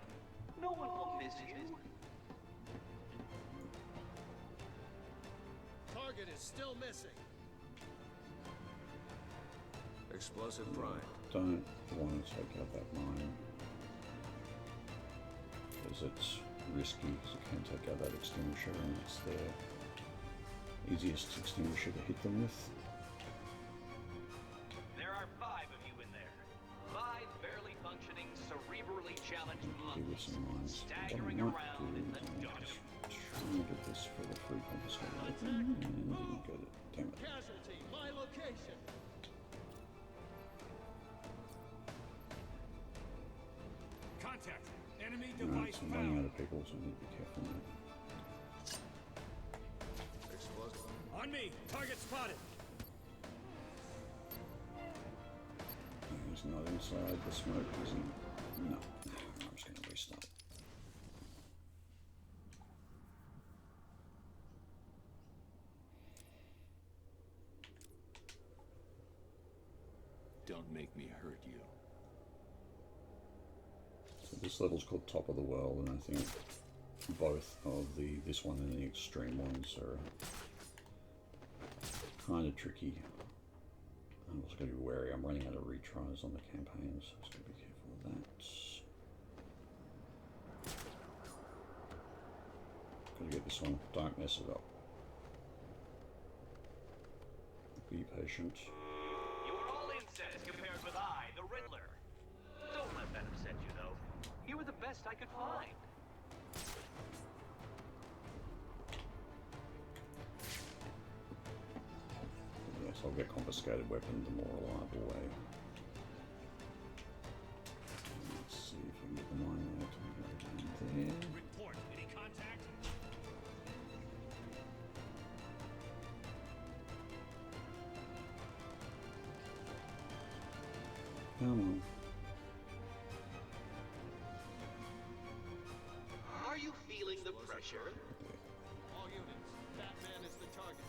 No one will miss you. Target is still missing. Explosive prime. Don't want to take out that mine because it's risky, because you can take out that extinguisher, and it's the easiest extinguisher to hit them with. There are 5 of you in there. 5 barely functioning, cerebrally challenged monks, staggering around in the dark. Trying to get this for the free confiscated weapon, and didn't get it. Damn it. Casualty, my location. Contact. Enemy Alright, device so I'm running out found. of people, so I need to be careful now. Explosive. On me. Target spotted. He's not inside the smoke, is he? No. I'm just going to restart. Don't make me hurt you. So this level's called Top of the World, and I think both of this one and the extreme ones are kind of tricky. I'm also going to be wary. I'm running out of retries on the campaigns, so I'm just going to be careful with that. Got to get this one. Don't mess it up. Be patient. You are all insects compared with I, the Riddler. Don't let that upset you, though. You were the best I could find. Yes, I'll get confiscated weapon the more reliable way. Let's see if we can get the mine out. There. Report. Any contact? Come on. Are you feeling the pressure? All units, Batman is the target.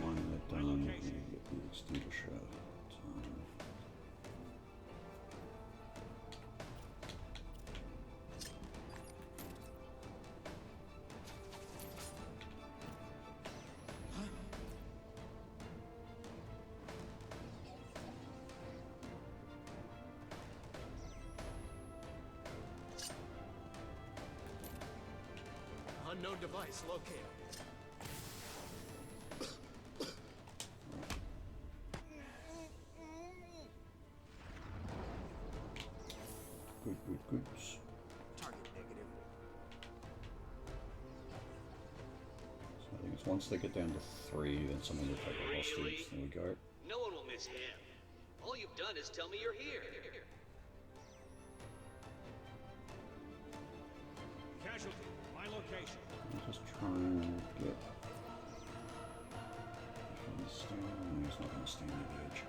Mine that done, and get the extinguisher time. Unknown device located. Good. Target negative. So I think it's once they get down to 3, then someone will take a hostage. There we go. No one will miss him. All you've done is tell me you're here. Casualty, my location. I'll just try and get... Stand. No, he's not going to stand at the edge.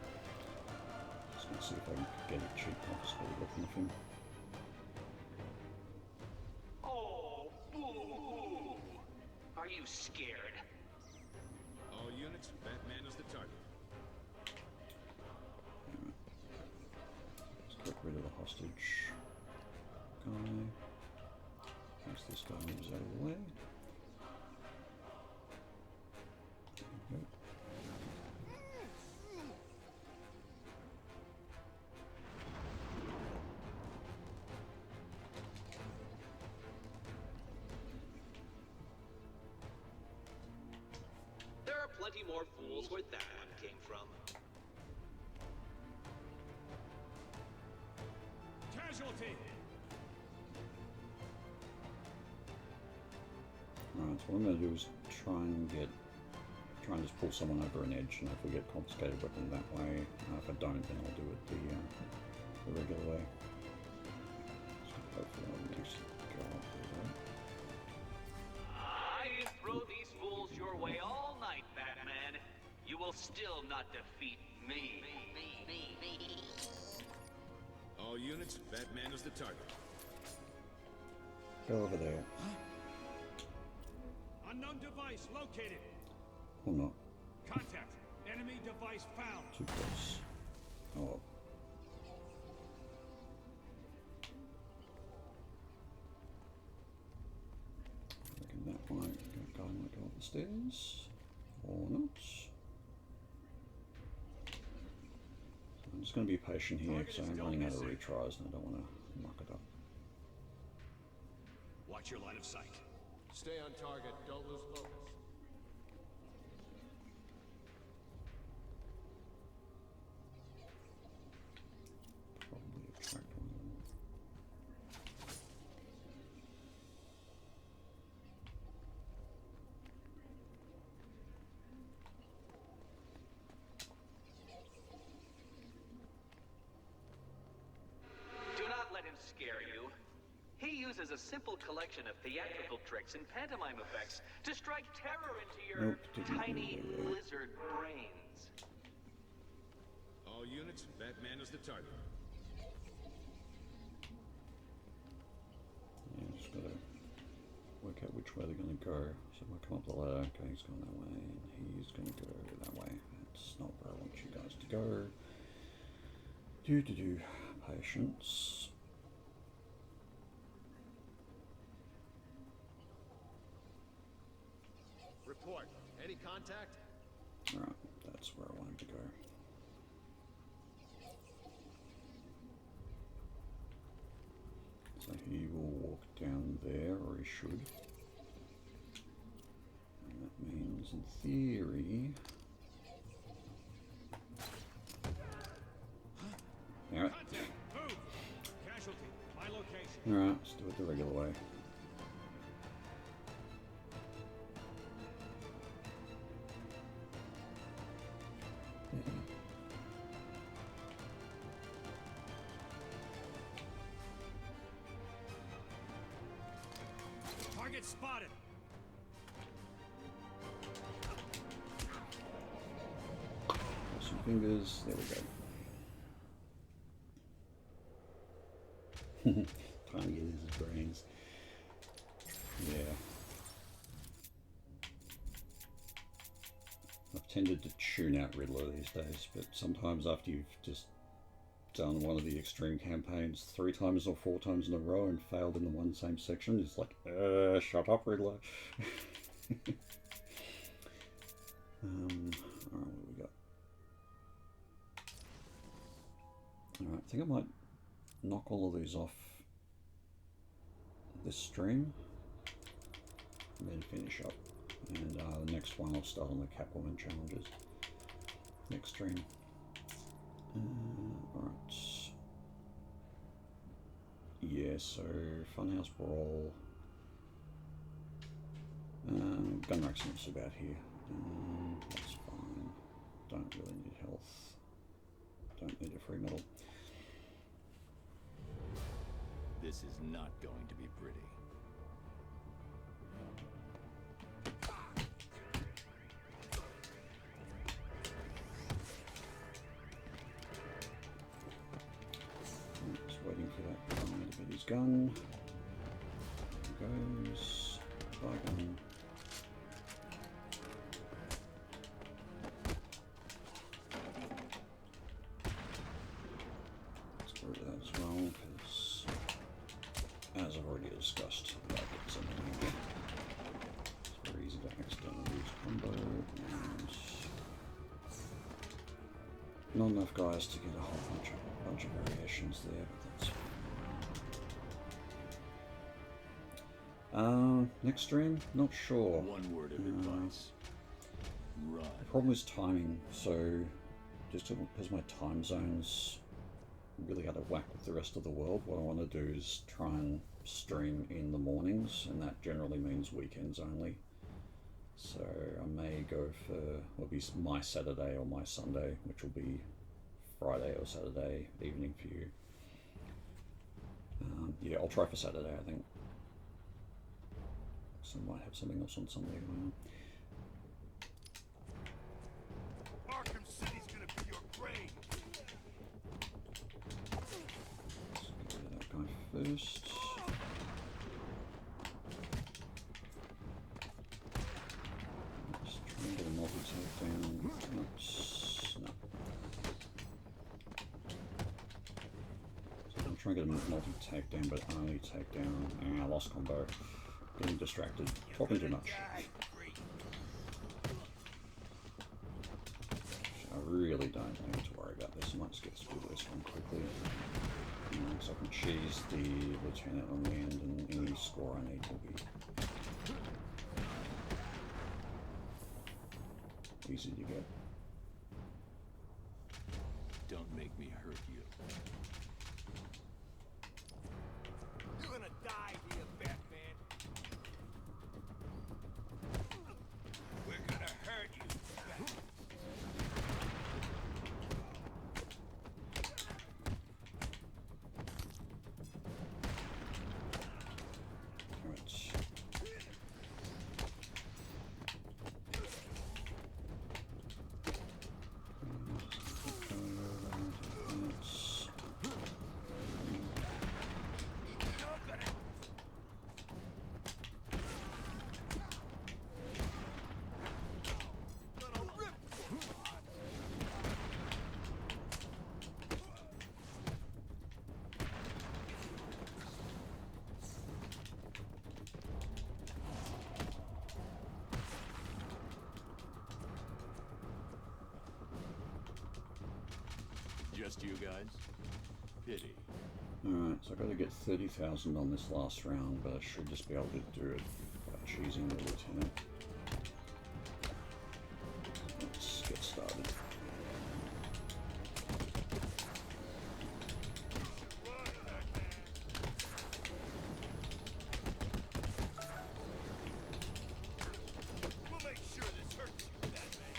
Just going to see if I can get a cheap confiscated weapon of him. Oh, boo! Are you scared? All units, Batman is the target. Let's get rid of the hostage guy. Once this guy moves out of the way. There we go. There are plenty more fools where that one came from. Casualty! Alright, so what I'm going to do is try and just pull someone over an edge, and if we get confiscated weapon that way, if I don't, then I'll do it the regular way. So hopefully I'll actually go up there. I can throw these fools your way all night, Batman. You will still not defeat me. All units, Batman is the target. Go over there. Unknown device located. Or not. Contact. Enemy device found. Too close. Oh well. I reckon that guy might go up the stairs. Or not. So I'm just going to be patient here because I'm running out of retries and I don't want to muck it up. Watch your line of sight. Stay on target. Don't lose focus. Probably attract one of them. Do not let him scare you. He uses a simple collection of theatrical tricks and pantomime effects to strike terror into your Nope, didn't tiny do that. lizard brains. All units, Batman is the target. Yeah, just gotta work out which way they're gonna go. So if I come up the ladder, okay, he's going that way, and he's gonna go that way. That's not where I want you guys to go. Do. Patience. Report. Any contact? Alright, that's where I wanted to go. So he will walk down there, or he should. And that means, in theory... Alright, Contact. Move. Casualty, my location. alright, let's do it the regular way. Target spotted. Cross some fingers, there we go. Trying to get his brains. Yeah. I've tended to tune out Riddler these days, but sometimes after you've just done one of the extreme campaigns 3 times or 4 times in a row and failed in the one same section, it's like, shut up, Riddler. Alright, what do we got? Alright, I think I might knock all of these off this stream. then finish up. And the next one I'll start on the Catwoman challenges next stream. Alright. Yeah, so Funhouse Brawl. Gun rack's not so bad here. That's fine. Don't really need health. Don't need a free medal. This is not going to be pretty. Just waiting for that guy to get his gun. There he goes. Buy gun. Let's go to that as well, because as I've already discussed, that gets annoying. It's very easy to accidentally use combo, and not enough guys to get a whole bunch of variations there, but that's fine. Next stream? Not sure. One word of advice. Run. The problem is timing, so just because my time zone's really out of whack with the rest of the world, what I want to do is try and stream in the mornings, and that generally means weekends only. So I may go for, will be my Saturday or my Sunday, which will be Friday or Saturday evening for you. Yeah, I'll try for Saturday, I think. So I might have something else on Sunday going on. Arkham City's gonna be your grave. Let's go to that guy first. Just try and get a multi-take down. Oops. No. So I'm trying to get a multi-take down, but only take down. I lost combo. Getting distracted. Talking too much. I really don't need to worry about this. I might just get through this one quickly. So I can cheese the lieutenant on the end, and any score I need will be easy to get. Don't make me hurt you. You're gonna die here, Batman. We're gonna hurt you. Alright. Just you guys? Pity. Alright, so I've got to get 30,000 on this last round, but I should just be able to do it by choosing the lieutenant. Let's get started. We'll make sure this hurts you, Batman.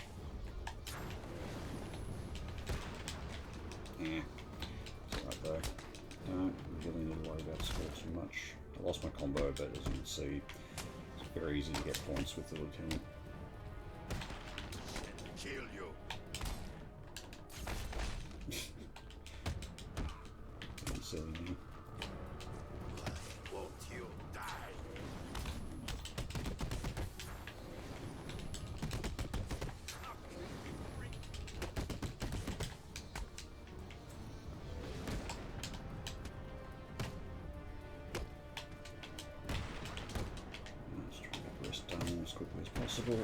Eh. It's alright though. Don't really need to worry about score too much. I lost my combo, but as you can see, it's very easy to get points with the lieutenant. Kill you. Pretty silly now. Won't you die? Let's try to get the rest done as quickly as possible.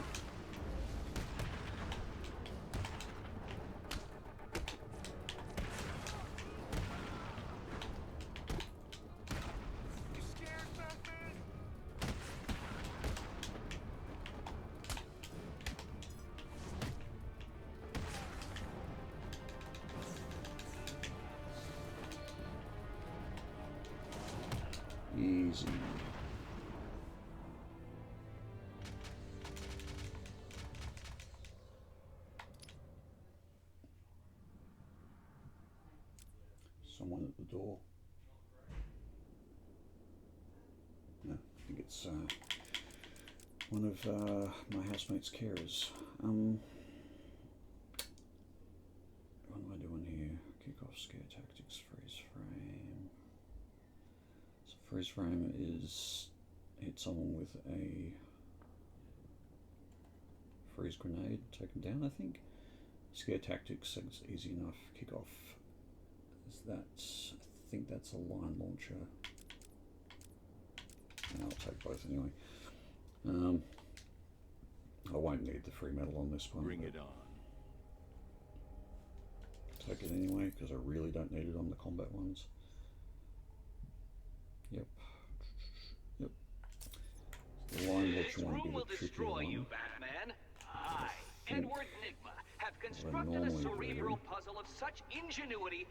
You scared, Batman? someone at the door. No, I think it's one of my housemate's carers. What am I doing here? Kick off, scare tactics, freeze frame. So freeze frame is hit someone with a freeze grenade, take them down, I think. Scare tactics is easy enough. Kick off is that, I think that's a line launcher. And I'll take both anyway. I won't need the free metal on this one. Bring it on. Take it anyway, because I really don't need it on the combat ones. Yep. Yep. The line launcher one will be the trickier one. You, Batman. I, Edward Nigma, have I constructed a normally cerebral do. puzzle of such ingenuity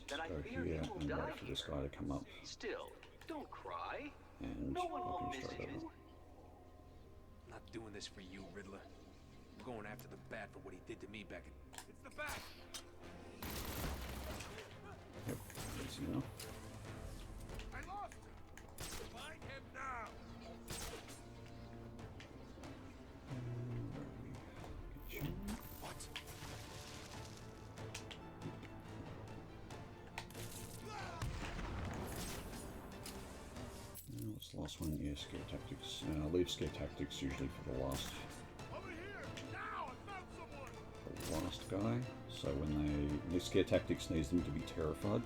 that I Go fear here you will and die wait for this guy to come up, Still, don't cry. and No one I'll will come miss straight you. over. I'm not doing this for you, Riddler. I'm going after the Bat for what he did to me back in... It's the Bat! Yep, easy enough. I lost him. Find him now. What? What's the last one? Yeah, scare tactics. I'll leave scare tactics usually for the last Over here. Now I found someone. the last guy. So when the scare tactics needs them to be terrified.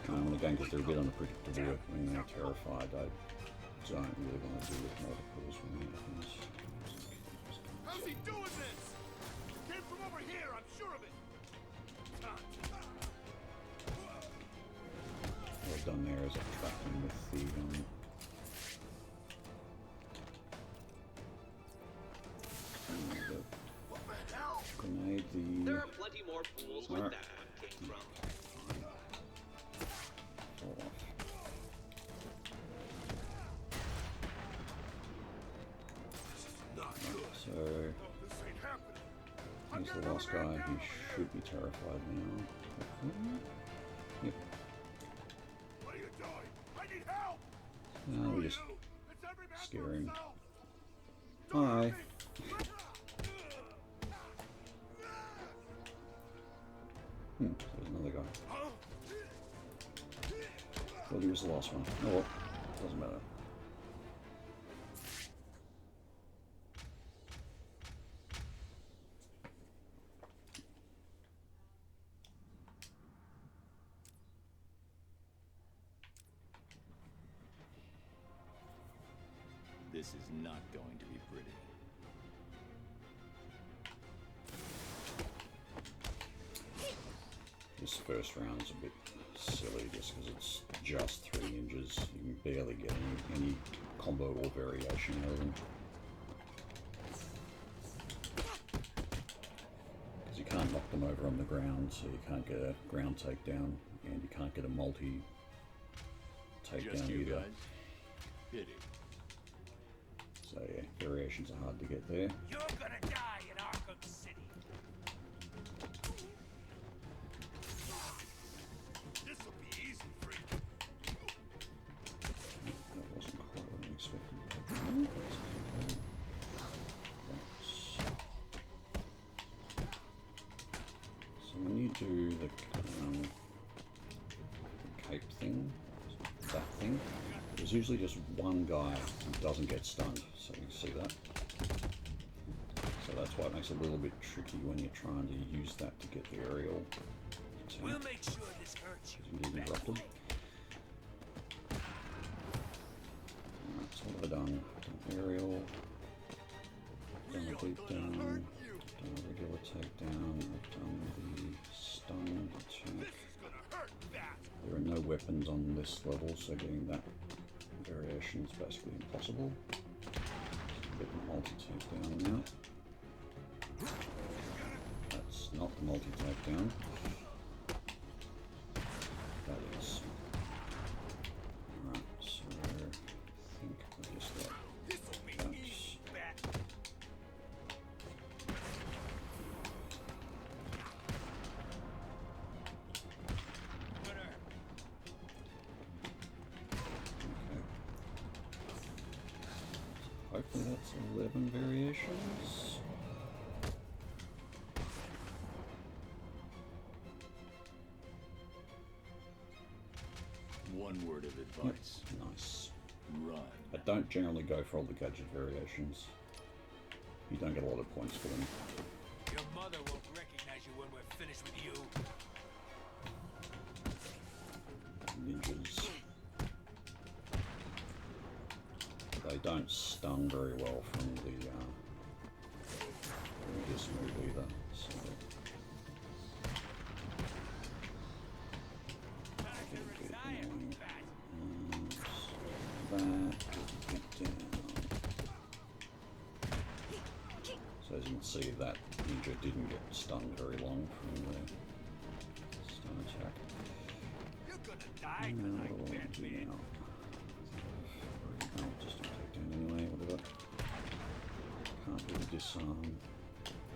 Again, because they're a bit unpredictable when they're terrified, I don't really want to deal with multiples when that happens. How's he doing this? Came from over here, I'm sure of it. What I've done there is I've trapped him with the What the hell? grenade, There the are plenty more fools where Alright. that came from. fall off. Not good. So This ain't happening. I'm he's getting the last over there guy. now. He should be terrified now. Hopefully. Yep. What are you doing? I need help. We just You. It's every man scare for him. himself. Hi. There's another guy. Huh? Thought he was the last one. Oh well, doesn't matter. This is not going to be pretty. This first round's a bit silly just because it's just 3 ninjas. You can barely get any combo or variation out of them. Because you can't knock them over on the ground, so you can't get a ground takedown, and you can't get a multi Just takedown you either. guys? Pity. So yeah, variations are hard to get there. You're gonna die in Arkham City! This'll be easy for you. That wasn't quite what I expected. So when you do the cape thing, that thing, there's usually just one guy who doesn't get stunned. So you can see that. So that's why it makes it a little bit tricky when you're trying to use that to get the aerial attack. We'll make sure this hurts you. You can get interrupted. Alright, so what have I done? Done aerial, done a deep down, done a regular takedown, I've done the stun attack. There are no weapons on this level, so getting that variation is basically impossible. Get the multi-takedown now. That's not the multi-takedown. That is. Alright, so I think I just got that. 7 variations. One word of advice. Nice. Run. I don't generally go for all the gadget variations. You don't get a lot of points for them. Your mother won't recognize you when we're finished with you. Ninjas. They don't stun very well from this move either. So so as you can see, that ninja didn't get stunned very long from the stun attack. You're gonna die tonight, Batman. I'll just do a takedown anyway, whatever. Can't do the disarm.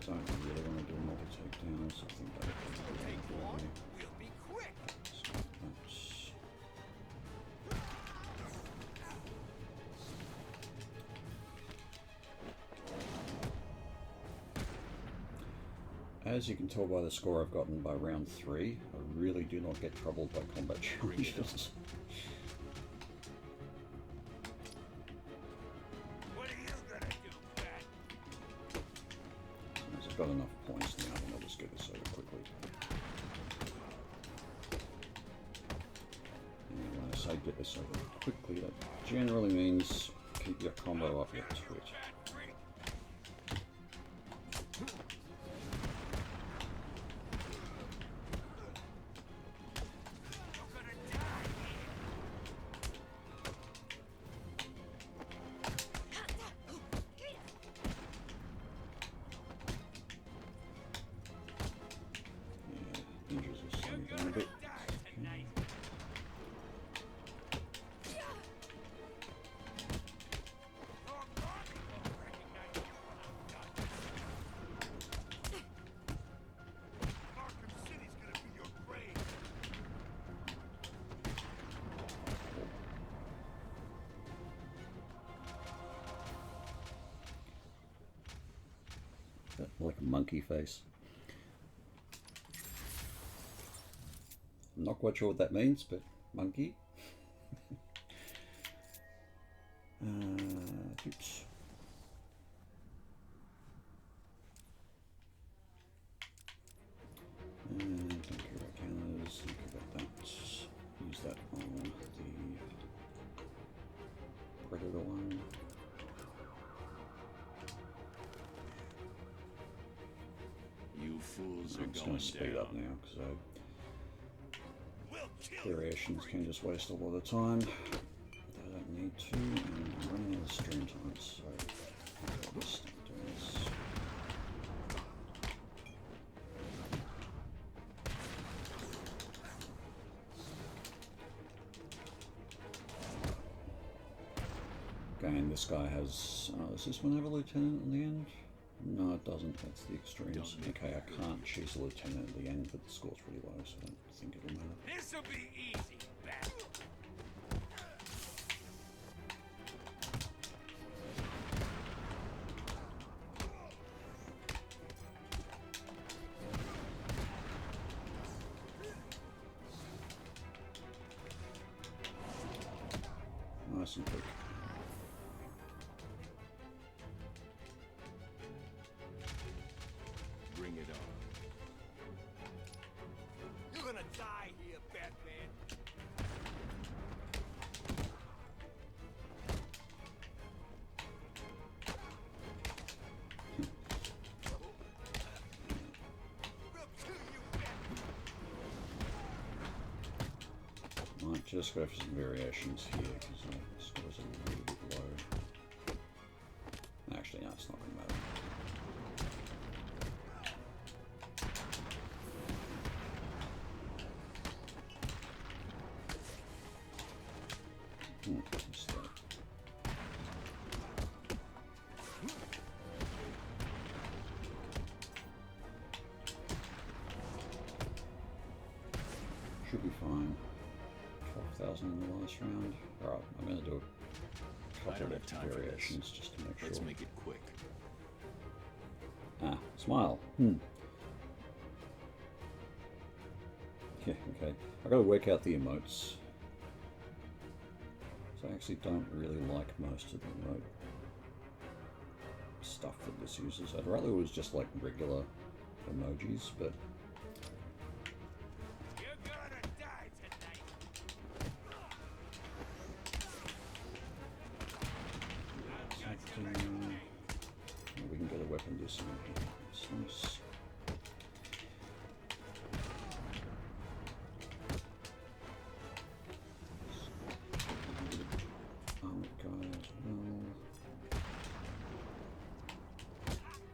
Don't really want to do another takedown, so I think that would Take be one, okay. we'll be quick. So that's... As you can tell by the score I've gotten by round 3, I really do not get troubled by combat challenges. What are you gonna do, Bat? As I've got enough points now, then I'll just get this over quickly. And when I say get this over quickly, that generally means keep your combo up your twit. Ninjas are slowing down a bit. Arkham City's gonna be your grave. Like a monkey face. I'm not quite sure what that means, but monkey. Oops. And don't care about counters, don't care about that. Use that on the Predator one. You fools are I'm just going going to speed up down. now because We'll kill you. variations can just waste a lot of time. I don't need to, and I'm running out of stream time, so I'll just start doing this. Again, this guy has. Does this one have a lieutenant in the end? No, it doesn't. That's the extremes. Okay, I can't choose a lieutenant at the end, but the score's pretty low, so I don't think it'll matter. This'll be easy, Bat. Nice and quick. Bring it on. You're gonna die here, Batman. We'll kill you, Batman. Might just go for some variations here because the scores are a little bit low. Actually, no, it's not going to matter. What's that? Should be fine. 12,000 in the last round. Alright, I'm going to do a I don't have time for this. variations just to make sure. Let's make it quick. Ah, smile. Yeah, okay. I gotta work out the emotes. So I actually don't really like most of the emote stuff that this uses. I'd rather it was just like regular emojis, but You're gonna die tonight. we can get a weapon discount. That's nice. Armored guy as well.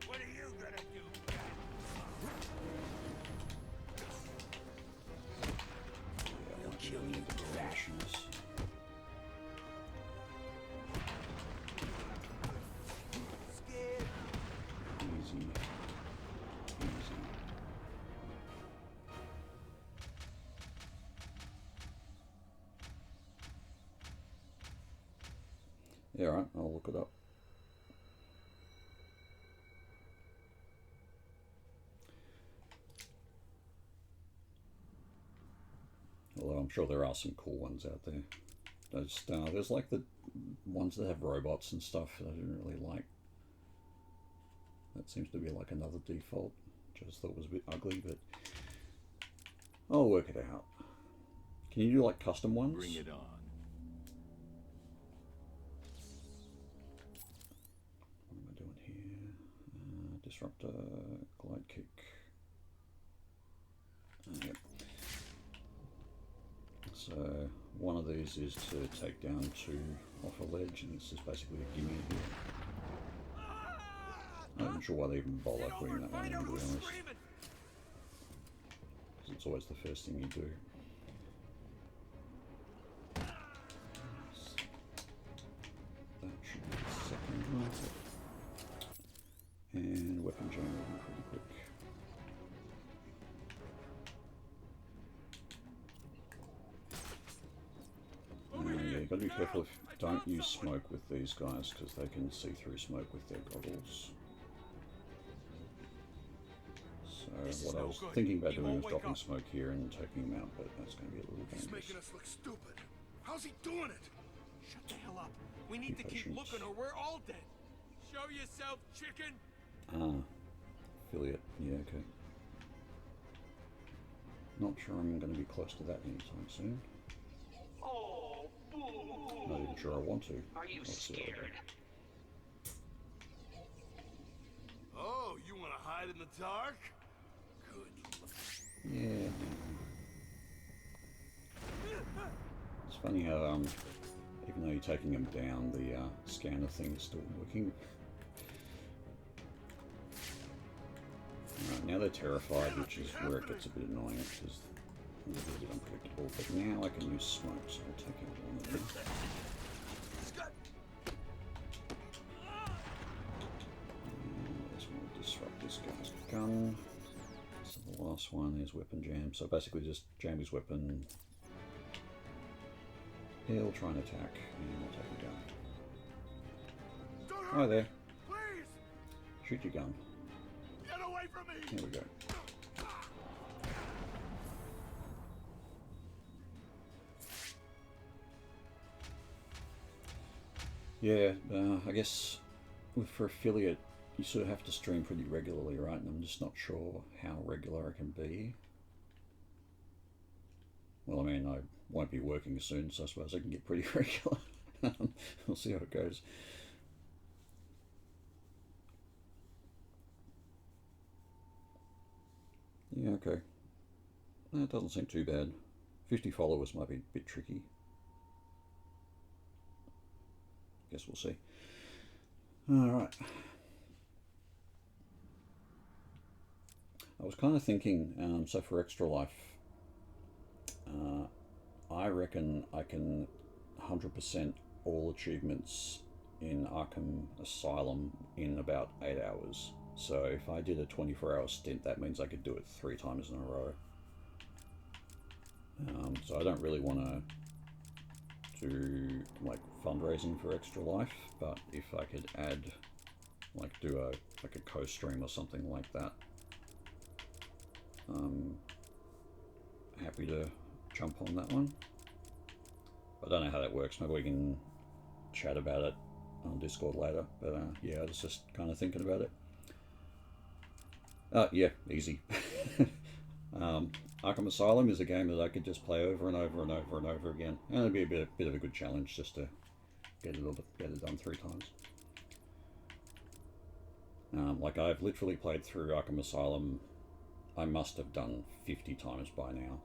What are you gonna do? Yeah, I want you to need the rations. Easy. Easy. Yeah, alright, I'll look it up. Although I'm sure there are some cool ones out there. There's like the ones that have robots and stuff that I didn't really like. That seems to be like another default, which I just thought was a bit ugly, but I'll work it out. Can you do like custom ones? Bring it on. What am I doing here? Disruptor, glide kick. Yep. So one of these is to take down two off a ledge, and this is basically a gimme here. I'm not even sure why they even bother putting that one in, to be honest. Because it's always the first thing you do. That should be the second one. And weapon jam will be pretty quick. Yeah, you gotta be careful if don't use smoke with these guys because they can see through smoke with their goggles. So what I was thinking about doing was dropping smoke here and taking him out, but that's going to be a little He's dangerous. making us look stupid. How's he doing it? Shut the hell up. We need to keep looking or we're all dead. Show yourself, chicken. Ah, affiliate. Yeah, okay. Not sure I'm going to be close to that anytime soon. Oh, boo! Not even sure I want to. Are you Let's see what I do. scared? Oh, you want to hide in the dark? Good. Yeah. It's funny how even though you're taking them down, the scanner thing is still working. Right, now they're terrified, which is where it gets a bit annoying because it's a bit unpredictable. But now I can use smoke, so I'll take out one of them. I just want to disrupt this guy's gun. So the last one is weapon jam. So basically just jam his weapon. He'll try and attack, and we'll take him down. Hi there. Please, Shoot your gun. get away from me! Here we go. Yeah, I guess for affiliate, you sort of have to stream pretty regularly, right? And I'm just not sure how regular I can be. Well, I mean, I won't be working soon, so I suppose I can get pretty regular. We'll see how it goes. Yeah, okay. That doesn't seem too bad. 50 followers might be a bit tricky. Guess we'll see. Alright. I was kind of thinking, so for Extra Life, I reckon I can 100% all achievements in Arkham Asylum in about 8 hours. So if I did a 24-hour stint, that means I could do it 3 times in a row. So I don't really want to do like fundraising for Extra Life, but if I could add, like, do a co-stream or something like that, happy to jump on that one. I don't know how that works. Maybe we can chat about it on Discord later. But yeah, I was just kind of thinking about it. Yeah, easy. Arkham Asylum is a game that I could just play over and over and over and over again, and it'd be a bit of a good challenge just to get it done 3 times. Like, I've literally played through Arkham Asylum, I must have done 50 times by now,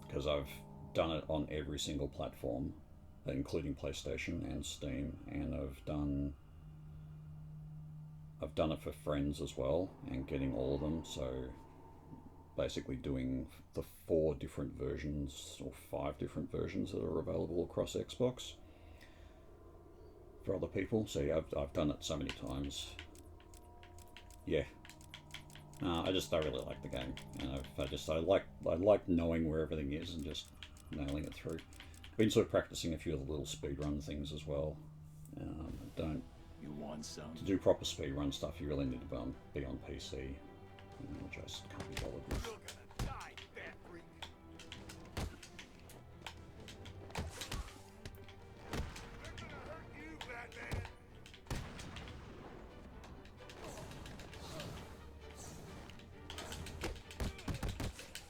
because I've done it on every single platform, including PlayStation and Steam, and I've done it for friends as well, and getting all of them. So basically doing the 4 different versions or 5 different versions that are available across Xbox for other people. So yeah, I've done it so many times. Yeah, I really like the game, and I like knowing where everything is and just nailing it through. Been sort of practicing a few of the little speedrun things as well. Don't You want some? To do proper speedrun stuff, you really need to be on PC, which I just can't be bothered with. You're gonna die, fat freak. They're gonna hurt you, Batman.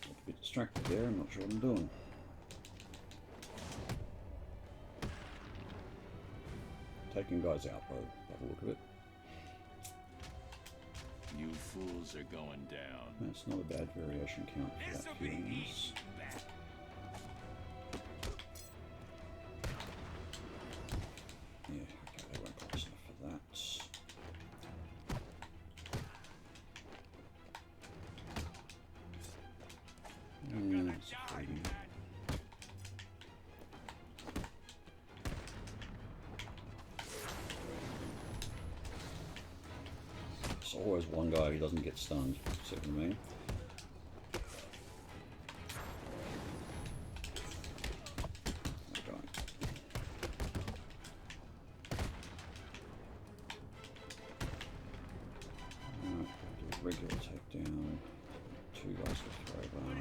A bit distracted there, I'm not sure what I'm doing. Taking guys out by the look of it. You fools are going down. That's not a bad variation count for that feelings. Yeah, okay, they won't close enough for that. It's pretty. There's always one guy who doesn't get stunned, see what I mean? That guy. Alright, do a regular takedown. 2 guys to throw bar.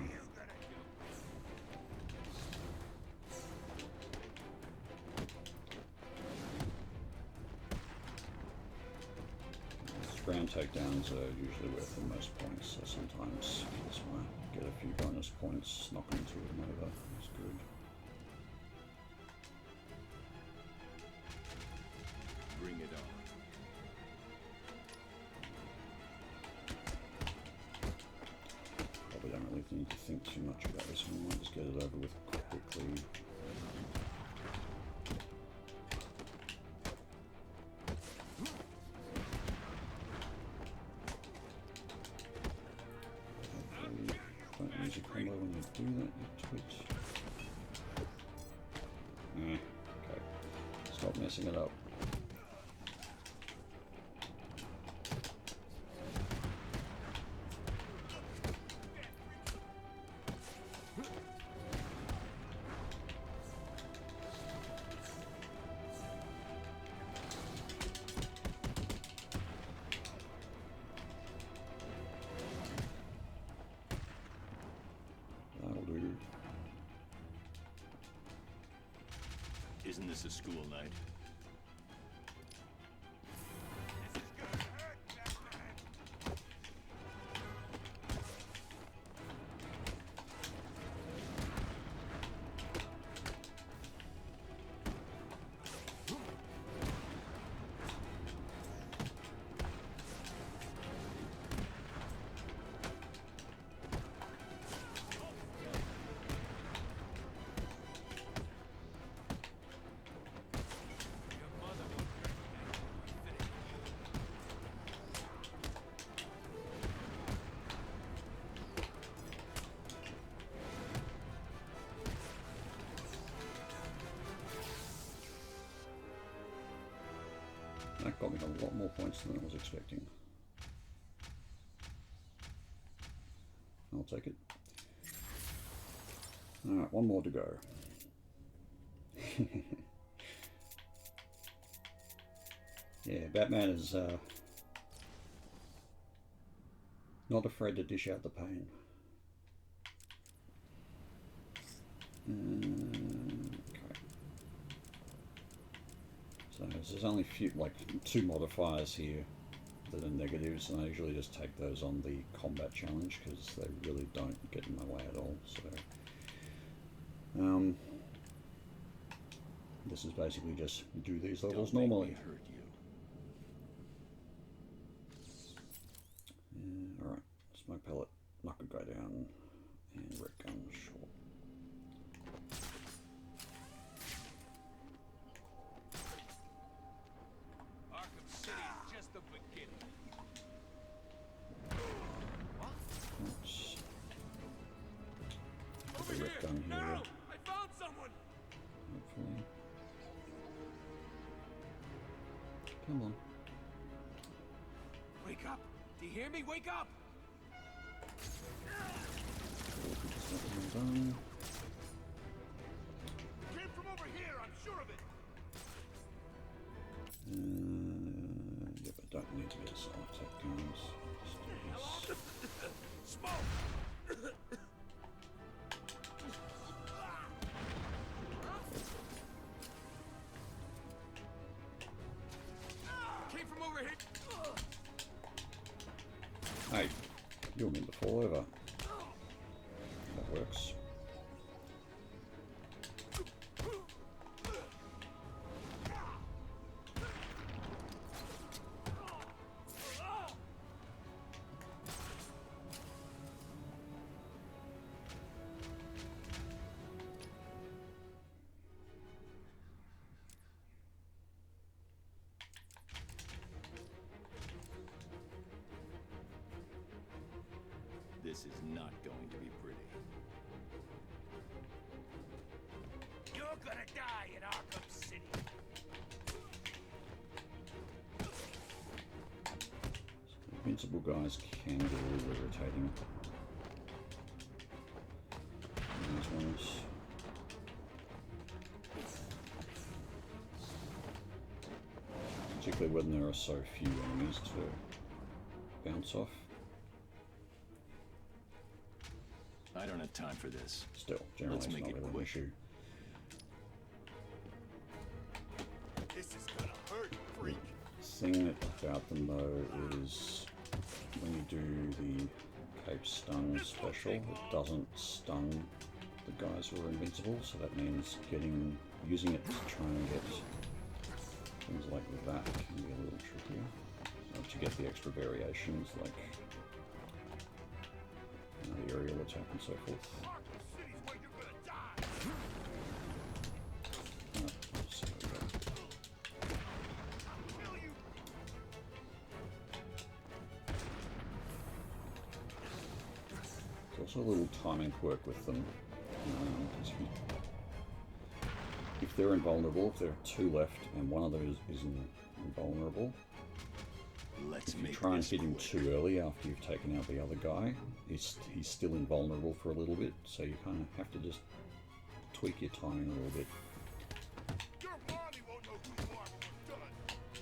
Ground takedowns are usually worth the most points, so sometimes you just want to get a few bonus points, knocking 2 of them over. That's good. Bring it on. Probably don't really need to think too much about this one. Might just get it over with quickly. Combo when you do that, you twitch. Okay. Stop messing it up. Isn't this a school night? That got me a lot more points than I was expecting. I'll take it. Alright, one more to go. Yeah, Batman is not afraid to dish out the pain. Okay. So there's only like 2 modifiers here that are negatives, and I usually just take those on the combat challenge because they really don't get in my way at all. So this is basically just do these levels normally. Alright, smoke pellet, knock a guy down, and red gun, sure. Arkham City is just the beginning. Oops. Put the red gun here. No! I found someone! Hopefully. Come on. Wake up! Do you hear me? Wake up! Done. Came from over here, I'm sure of it. Yep, I don't need to get assault attack guns. Let's do this. Smoke! Came from over here! Hey, you were meant to fall over. That works. This is not going to be pretty. You're gonna die in Arkham City. Invincible guys can get a little irritating. And these ones. Particularly when there are so few enemies to bounce off. I don't have time for this. Still, generally Let's it's make not it really an quick. issue. This is gonna hurt, freak. The thing about them though is when you do the Cape Stun special, it doesn't stun the guys who are invincible, so that means using it to try and get things like that can be a little trickier. So to get the extra variations like the aerial attack and so forth. Arkham City's where you're gonna die. So we go. Kill you. There's also a little timing quirk with them. If they're invulnerable, if there are 2 left and one of those isn't invulnerable, Let's if you make try and this hit him quick. too early after you've taken out the other guy, he's still invulnerable for a little bit, so you kind of have to just tweak your timing a little bit. Your mommy won't know who you are when we're done.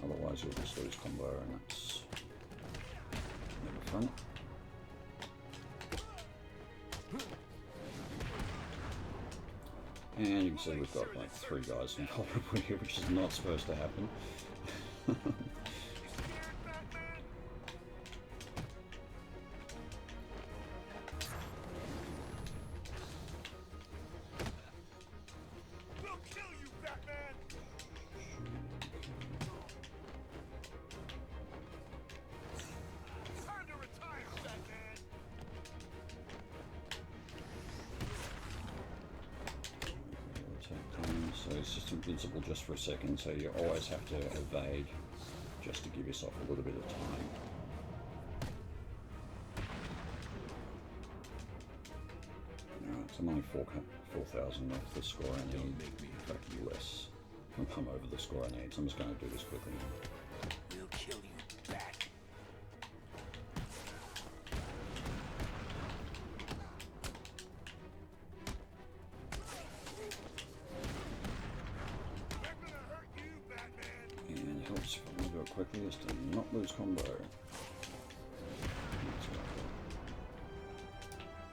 Otherwise you'll just lose combo, and that's never fun. And you can see we've got like 3 guys invulnerable here, which is not supposed to happen. You scared, Batman? We'll kill you, Batman. Time to retire, Batman. Attack time, so it's just invincible just for a second, so you always have to evade just to give yourself a little bit of time. Alright, so I'm only 4,000 off the score I need. In fact, less. I'm over the score I need, so I'm just going to do this quickly. We'll kill you, Bat. Here's to not lose combo.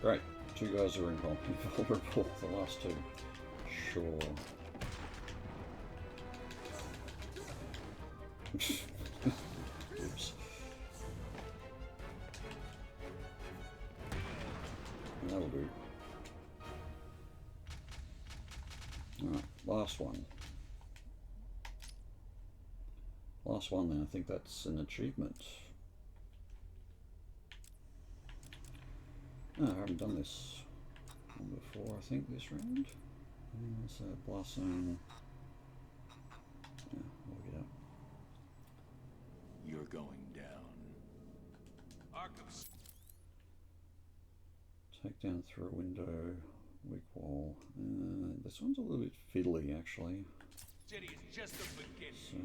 Great. 2 guys are invulnerable. The last 2. Sure. Oops. That'll do. Alright, last one. Last one, then I think that's an achievement. Oh, I haven't done this one before, I think, this round. So, blast zone. Yeah, we'll get up. You're going down. Arkham Take down through a window, weak wall. This one's a little bit fiddly, actually. City is just the beginning. So,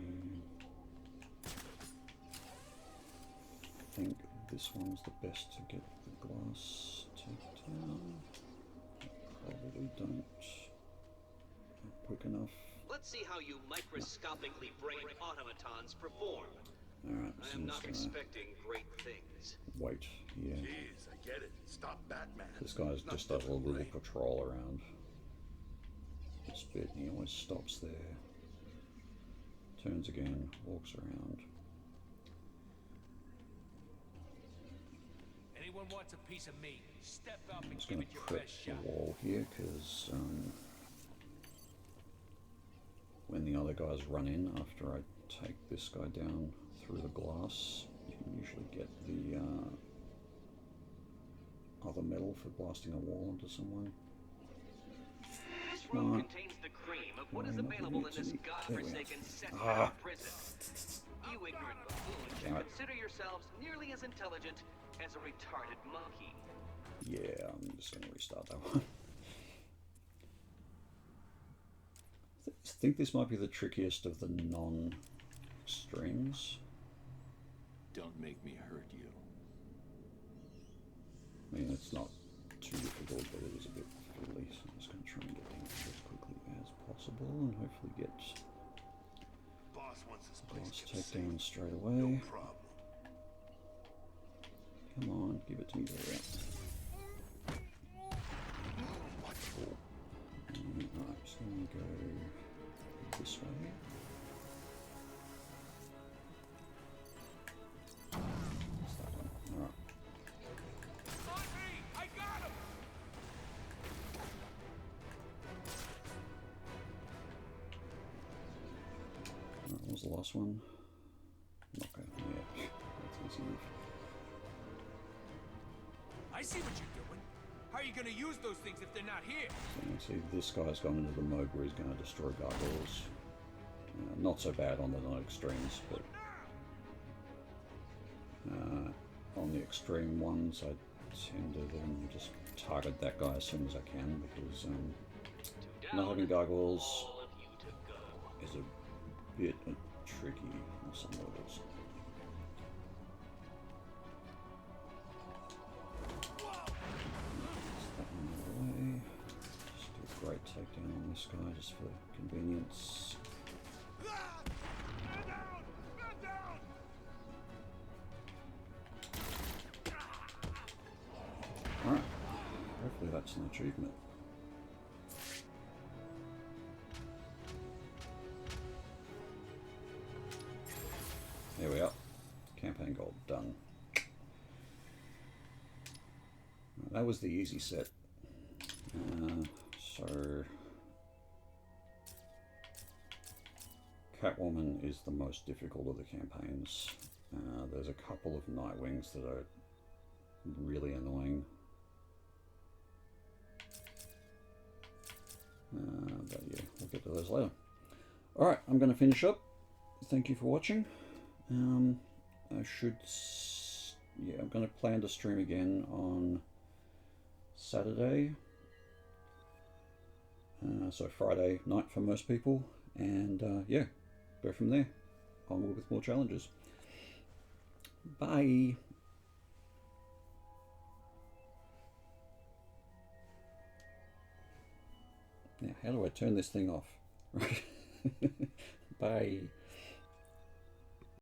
I think this one's the best to get the glass taken down. Probably don't. Not quick enough. Let's see how you microscopically brain automatons perform. Alright, I so am I'm not just gonna expecting great things. wait here. Jeez, I get it. Stop Batman. This guy's Not just a little difficult, right? patrol around this bit. He always stops there, turns again, walks around. Anyone wants a piece of me, step up I'm and just give going it to your prep best the shot. wall here because when the other guys run in after I take this guy down through the glass, you can usually get the other metal for blasting a wall onto someone. This room contains the cream of what is available in this godforsaken set prison. You ignorant buffoons should consider yourselves nearly as intelligent as a retarded monkey. Yeah, I'm just going to restart that one. I think this might be the trickiest of the non-extremes. Don't make me hurt you. I mean, it's not too difficult, but it is a bit fiddly, so I'm just going to try and get down here as quickly as possible and hopefully get Boss wants this the place boss kept takedown safe. straight No away. problem. Come on, give it to me there. Cool. Alright, just going to go this way. That's that one. Alright. On me! I got him! What was the last one? Okay, yeah, that's easy enough. I see what you're doing. How are you gonna use those things if they're not here? So you can see this guy's gone into the mode where he's going to destroy gargoyles. Not so bad on the non-extremes, but on the extreme ones I tend to then just target that guy as soon as I can because not having gargoyles All of you to go. is a bit tricky on some levels. That one out of the way. Just do a great takedown on this guy just for convenience. Alright, hopefully that's an achievement. There we are. Campaign goal done. That was the easy set. So Catwoman is the most difficult of the campaigns. There's a couple of Nightwings that are really annoying. But yeah, we'll get to those later. Alright, I'm going to finish up. Thank you for watching. I should... Yeah, I'm going to plan to stream again on Saturday. So Friday night for most people. And yeah, go from there. Onward with more challenges. Bye! Now, how do I turn this thing off? Bye.